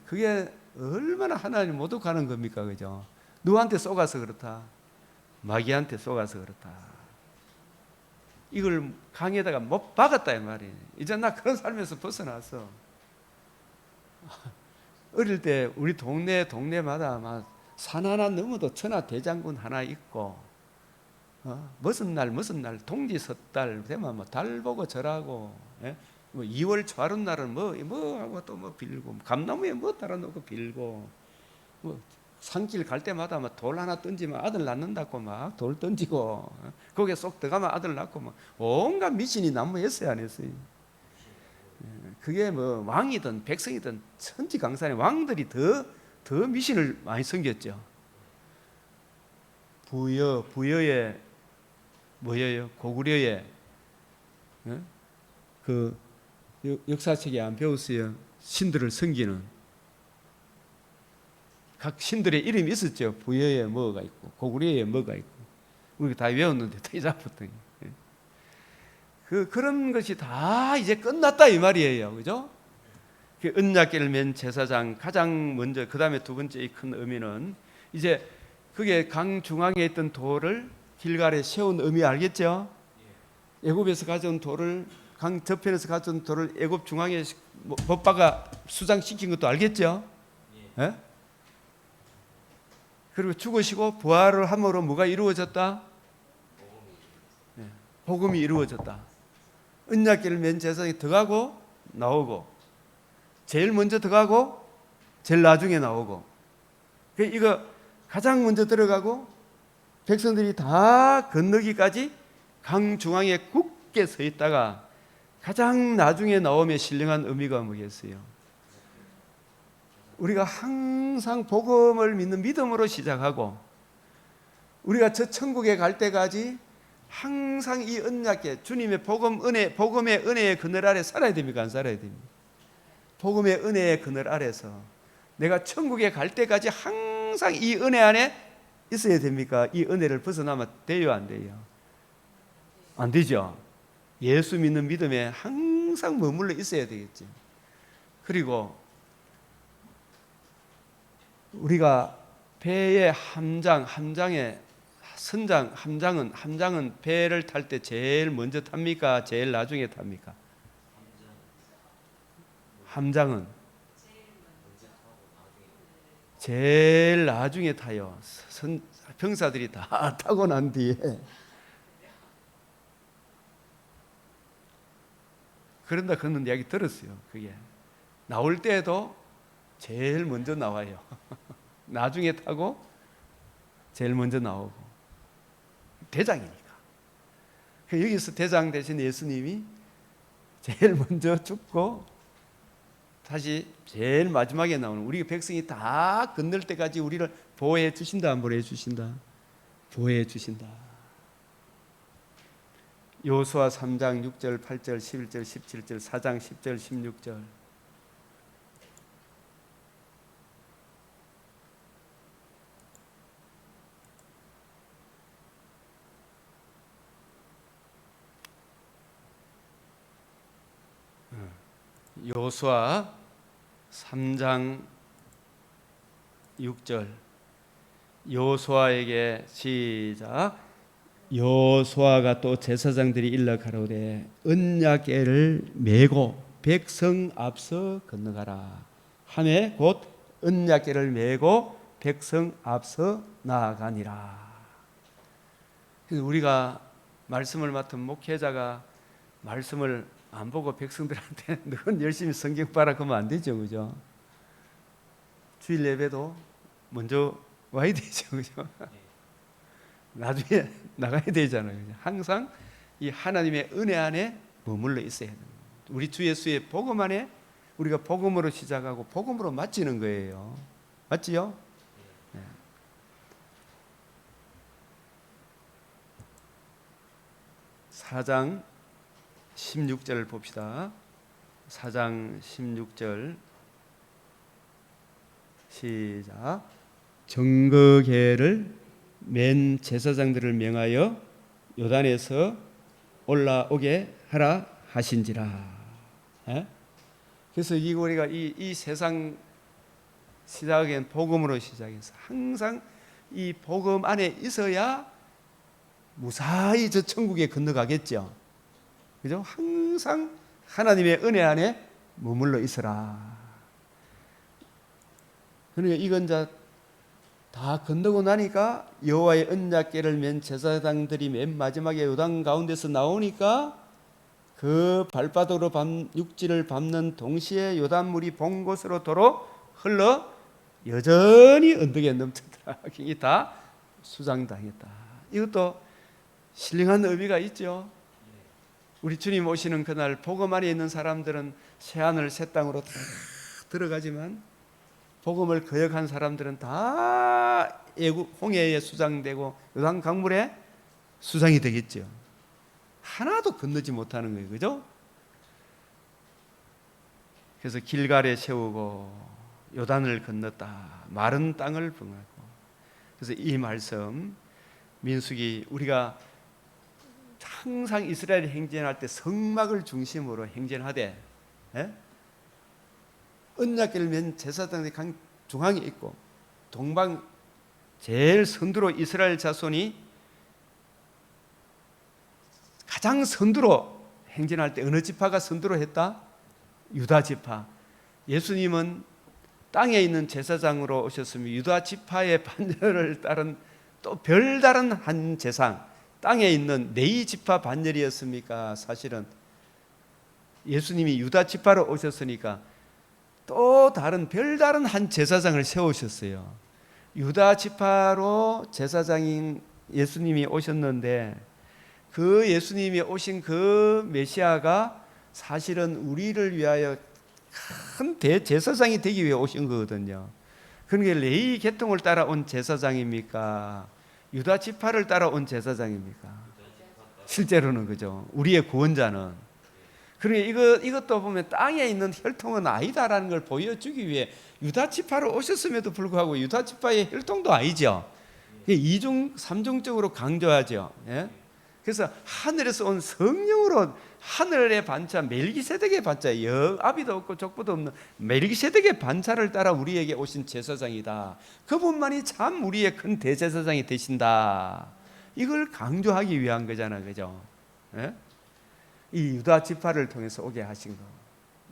그게 얼마나 하나님 모독하는 겁니까, 그죠? 누구한테 쏘가서 그렇다? 마귀한테 쏘가서 그렇다. 이걸 강에다가 못 박았다 이 말이에요. 이제 나 그런 삶에서 벗어났어. 어릴 때 우리 동네마다 막 산 하나 넘어도 천하대장군 하나 있고 무슨 날 동지 섣달 되면 뭐 달 보고 절하고 뭐 2월 초하룻 날은 뭐 하고 또 뭐 빌고 감나무에 뭐 달아놓고 빌고 뭐 산길 갈 때마다 막 돌 하나 던지면 아들 낳는다고 막 돌 던지고 거기에 쏙 들어가면 아들 낳고 막 온갖 미신이 난무했어요, 안 했어요? 그게 뭐 왕이든 백성이든 천지강산의 왕들이 더 미신을 많이 섬겼죠. 부여의 뭐예요? 고구려의 그 역사책에 안 배웠어요? 신들을 섬기는 각 신들의 이름이 있었죠. 부여에 뭐가 있고 고구려에 뭐가 있고 우리 다 외웠는데 다 잊어버렸더니 그런 것이 다 이제 끝났다 이 말이에요, 그죠? 그 언약궤를 맨 제사장 가장 먼저 그 다음에 두 번째 큰 의미는 이제 그게 강 중앙에 있던 돌을 길갈에 세운 의미 알겠죠? 애굽에서 가져온 돌을 강 저편에서 가져온 돌을 애굽 중앙에 못 박아 수장시킨 것도 알겠죠? 예? 그리고 죽으시고 부활을 함으로 뭐가 이루어졌다? 복음이 이루어졌다. 언약궤를 맨 제사장이 들어가고 나오고 제일 먼저 들어가고 제일 나중에 나오고 이거 가장 먼저 들어가고 백성들이 다 건너기까지 강 중앙에 굳게 서 있다가 가장 나중에 나오며 신령한 의미가 뭐겠어요? 우리가 항상 복음을 믿는 믿음으로 시작하고 우리가 저 천국에 갈 때까지 항상 이 언약궤 주님의 복음의 은혜의 그늘 아래 살아야 됩니까? 안 살아야 됩니까? 복음의 은혜의 그늘 아래서 내가 천국에 갈 때까지 항상 이 은혜 안에 있어야 됩니까? 이 은혜를 벗어나면 돼요, 안 돼요? 안 되죠. 예수 믿는 믿음에 항상 머물러 있어야 되겠죠. 그리고 우리가 배의 함장의 선장, 함장은 배를 탈 때 제일 먼저 탑니까? 제일 나중에 탑니까? 함장은 제일 나중에 타요. 병사들이 다 타고 난 뒤에. 그런다 그런 이야기 들었어요. 그게 나올 때도 제일 먼저 나와요. 나중에 타고 제일 먼저 나오고 대장이니까. 여기서 대장 대신 예수님이 제일 먼저 죽고 다시 제일 마지막에 나오는 우리 백성이 다 건널 때까지 우리를 보호해 주신다, 안 보호해 주신다? 보호해 주신다. 여호수아 3장 6절, 8절, 11절, 17절, 4장 10절, 16절. 여호수아 3장 6절. 여호수아에게 시작. 여호수아가 또 제사장들이 일러 가로되 언약궤를 메고 백성 앞서 건너가라 하매 곧 언약궤를 메고 백성 앞서 나아가니라. 그래서 우리가 말씀을 맡은 목회자가 말씀을 안 보고 백성들한테 너는 열심히 성경 봐라 그러면 안 되죠, 그죠? 주일 예배도 먼저 와야 되죠, 그죠? 나중에 나가야 되잖아요. 항상 이 하나님의 은혜 안에 머물러 있어야 됩니다. 우리 주 예수의 복음 안에 우리가 복음으로 시작하고 복음으로 마치는 거예요. 맞지요? 네. 4장 16절을 봅시다. 4장 16절 시작. 정거궤를 맨 제사장들을 명하여 요단에서 올라오게 하라 하신지라. 에? 그래서 우리가 이 세상 시작엔 복음으로 시작해서 항상 이 복음 안에 있어야 무사히 저 천국에 건너가겠죠. 그죠? 항상 하나님의 은혜 안에 머물러 있어라. 그러니까 이건 다 건너고 나니까 여호와의 언약궤를 맨 제사장들이 맨 마지막에 요단 가운데서 나오니까 그 발바닥으로 육지를 밟는 동시에 요단물이 본 곳으로 도로 흘러 여전히 언덕에 넘치더라. 이게 다 수장당했다. 이것도 신령한 의미가 있죠. 우리 주님 오시는 그날 복음 안에 있는 사람들은 새하늘 새 땅으로 다 들어가지만 복음을 거역한 사람들은 다 홍해에 수장되고 요단 강물에 수장이 되겠죠. 하나도 건너지 못하는 거예요, 그죠? 그래서 길갈에 세우고 요단을 건넜다. 마른 땅을 봉하고. 그래서 이 말씀 민수기 우리가 항상 이스라엘 행진할 때 성막을 중심으로 행진하되 언약궤를 맨 제사장들이 강 중앙에 있고 동방 제일 선두로 이스라엘 자손이 가장 선두로 행진할 때 어느 지파가 선두로 했다? 유다 지파. 예수님은 땅에 있는 제사장으로 오셨으며 유다 지파의 반열을 따른 또 별다른 한 제상, 땅에 있는 네이 지파 반열이었습니까? 사실은 예수님이 유다 지파로 오셨으니까 또 다른 별다른 한 제사장을 세우셨어요. 유다 지파로 제사장인 예수님이 오셨는데 그 예수님이 오신 그 메시아가 사실은 우리를 위하여 큰 대제사장이 되기 위해 오신 거거든요. 그러니까 레위 계통을 따라온 제사장입니까? 유다 지파를 따라온 제사장입니까? 실제로는 그죠. 우리의 구원자는. 그러니까 이것도 보면 땅에 있는 혈통은 아니다라는 걸 보여주기 위해 유다 지파로 오셨음에도 불구하고 유다 지파의 혈통도 아니죠. 이중 삼중적으로 강조하죠. 예? 그래서 하늘에서 온 성령으로 하늘의 반차 멜기세덱의 반차 아비도 없고 족보도 없는 멜기세덱의 반차를 따라 우리에게 오신 제사장이다. 그분만이 참 우리의 큰 대제사장이 되신다. 이걸 강조하기 위한 거잖아요, 그죠? 예? 이 유다 지파를 통해서 오게 하신 거.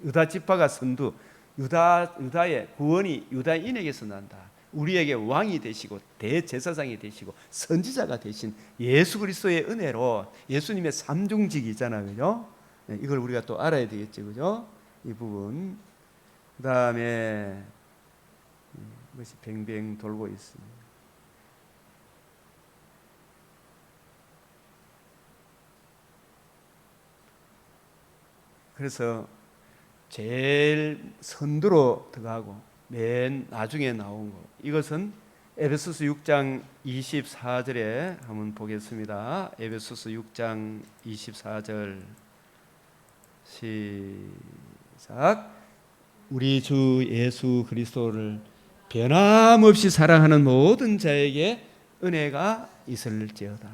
유다 지파가 선두, 유다의 구원이 유다인에게서 난다. 우리에게 왕이 되시고 대제사장이 되시고 선지자가 되신 예수 그리스도의 은혜로 예수님의 삼중직이잖아요, 그죠? 네, 이걸 우리가 또 알아야 되겠죠, 그죠? 이 부분. 그 다음에 이것이 뱅뱅 돌고 있습니다. 그래서 제일 선두로 들어가고 맨 나중에 나온 거. 이것은 에베소서 6장 24절에 한번 보겠습니다. 에베소서 6장 24절 시작. 우리 주 예수 그리스도를 변함없이 사랑하는 모든 자에게 은혜가 있을지어다.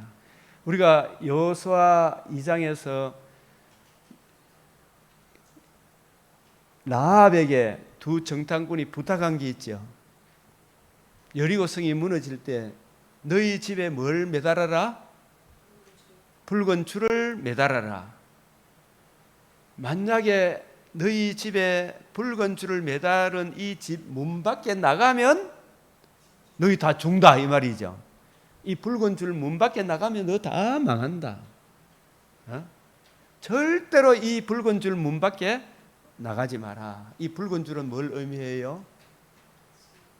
우리가 여호수아 2장에서 라합에게 두 정탐꾼이 부탁한 게 있죠. 여리고 성이 무너질 때 너희 집에 뭘 매달아라? 붉은 줄을 매달아라. 만약에 너희 집에 붉은 줄을 매달은 이 집 문 밖에 나가면 너희 다 죽는다 이 말이죠. 이 붉은 줄 문 밖에 나가면 너 다 망한다. 절대로 이 붉은 줄 문 밖에 나가지 마라. 이 붉은 줄은 뭘 의미해요?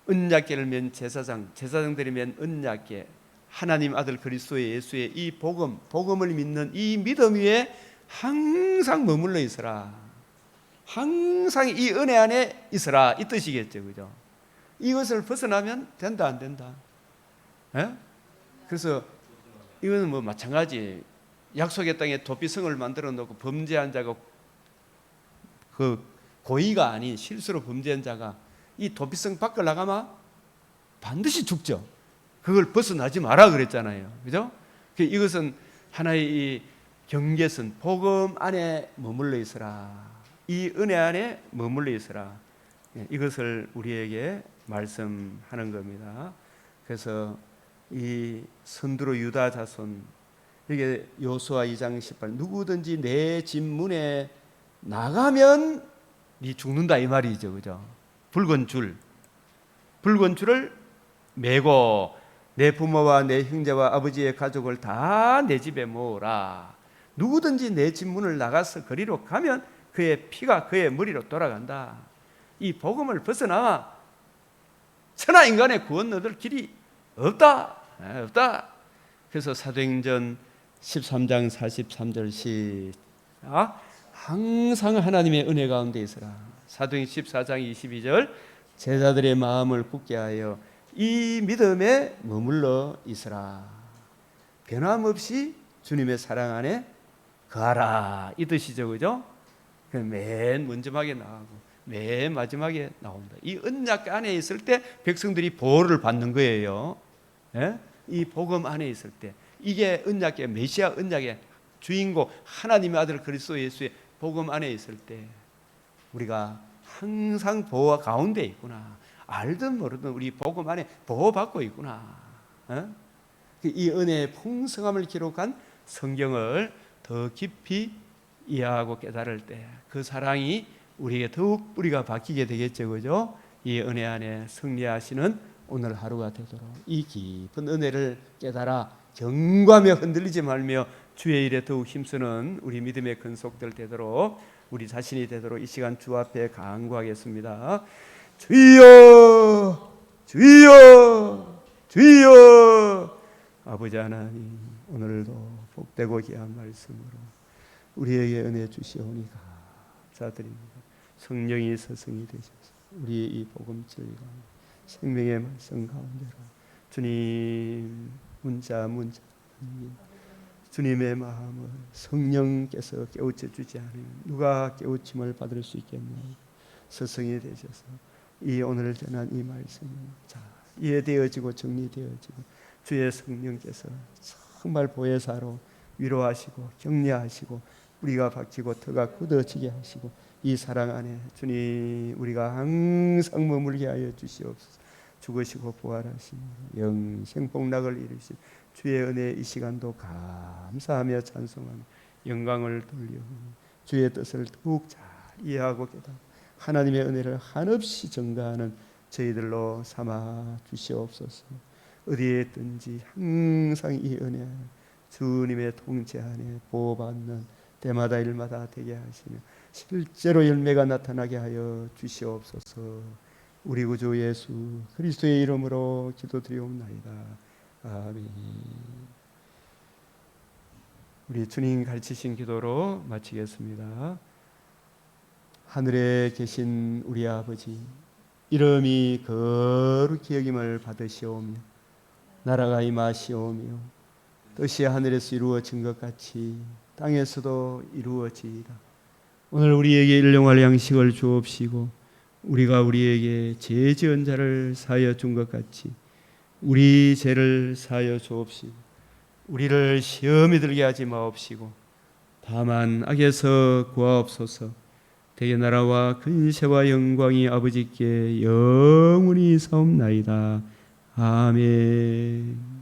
언약궤를 맨 제사장들이 맨 언약궤, 하나님 아들 그리스도의 예수의 이 복음을 믿는 이 믿음 위에 항상 머물러 있어라. 항상 이 은혜 안에 있어라 이 뜻이겠죠, 그죠? 이것을 벗어나면 된다 안 된다? 그래서 이거는 뭐 마찬가지. 약속의 땅에 도피성을 만들어 놓고 범죄한 자가 그 고의가 아닌 실수로 범죄한 자가 이 도피성 밖을 나가면 반드시 죽죠. 그걸 벗어나지 마라 그랬잖아요, 그죠? 이것은 하나의 이 경계선, 복음 안에 머물러 있어라. 이 은혜 안에 머물러 있어라. 이것을 우리에게 말씀하는 겁니다. 그래서 이 선두로 유다 자손, 이게 요수아 2장 18, 누구든지 내 집 문에 나가면 네 죽는다 이 말이죠, 그죠? 붉은 줄을 메고 내 부모와 내 형제와 아버지의 가족을 다 내 집에 모으라. 누구든지 내 집 문을 나가서 거리로 가면 그의 피가 그의 머리로 돌아간다. 이 복음을 벗어나 천하 인간의 구원 얻을 길이 없다. 그래서 사도행전 13장 43절 시작. 항상 하나님의 은혜 가운데 있으라. 사도행전 14장 22절 제자들의 마음을 굳게 하여 이 믿음에 머물러 있으라. 변함없이 주님의 사랑 안에 거하라 이 뜻이죠, 그죠? 맨 먼저하게 나가고 맨 마지막에 나온다. 이 언약 안에 있을 때 백성들이 보호를 받는 거예요. 이 복음 안에 있을 때 이게 언약의 메시아 언약의 주인공 하나님의 아들 그리스도 예수의 복음 안에 있을 때 우리가 항상 보호 가운데 있구나. 알든 모르든 우리 복음 안에 보호받고 있구나. 이 은혜의 풍성함을 기록한 성경을 더 깊이 이해하고 깨달을 때 그 사랑이 우리에게 더욱 뿌리가 박히게 되겠죠, 그죠? 이 은혜 안에 승리하시는 오늘 하루가 되도록 이 깊은 은혜를 깨달아 경고하며 흔들리지 말며 주의 일에 더욱 힘쓰는 우리 믿음의 근속들 되도록 우리 자신이 되도록 이 시간 주 앞에 간구하겠습니다. 주여, 주여, 주여. 아버지 하나님, 오늘도 복되고 귀한 말씀으로 우리에게 은혜 주시오니 감사드립니다. 성령이 스승이 되셔서 우리의 이 복음질 가운데 생명의 말씀 가운데로 주님 문자 주님의 마음을 성령께서 깨우쳐 주지 않으면 누가 깨우침을 받을 수 있겠나요? 스승이 되셔서 이 오늘 전한 이 말씀이 자 이해되어지고 정리되어지고 주의 성령께서 정말 보혜사로 위로하시고 격려하시고 우리가 박히고 터가 굳어지게 하시고 이 사랑 안에 주님 우리가 항상 머물게 하여 주시옵소서. 죽으시고 부활하신 영생 복락을 이루신 주의 은혜 이 시간도 감사하며 찬송하며 영광을 돌려 주의 뜻을 더욱 잘 이해하고 깨닫고 하나님의 은혜를 한없이 증가하는 저희들로 삼아 주시옵소서. 어디에 있든지 항상 이 은혜 주님의 통치 안에 보호받는 때마다 일마다 되게 하시며 실제로 열매가 나타나게 하여 주시옵소서. 우리 구주 예수 그리스도의 이름으로 기도드리옵나이다. 아멘. 우리 주님 가르치신 기도로 마치겠습니다. 하늘에 계신 우리 아버지, 이름이 거룩히 여김을 받으시오며 나라가 임하시오며 뜻이 하늘에서 이루어진 것 같이 땅에서도 이루어지이다. 오늘 우리에게 일용할 양식을 주옵시고 우리가 우리에게 죄 지은 자를 사하여 준 것 같이 우리 죄를 사하여 주옵시고 우리를 시험에 들게 하지 마옵시고 다만 악에서 구하옵소서. 대의 나라와 근세와 영광이 아버지께 영원히 사옵나이다. 아멘.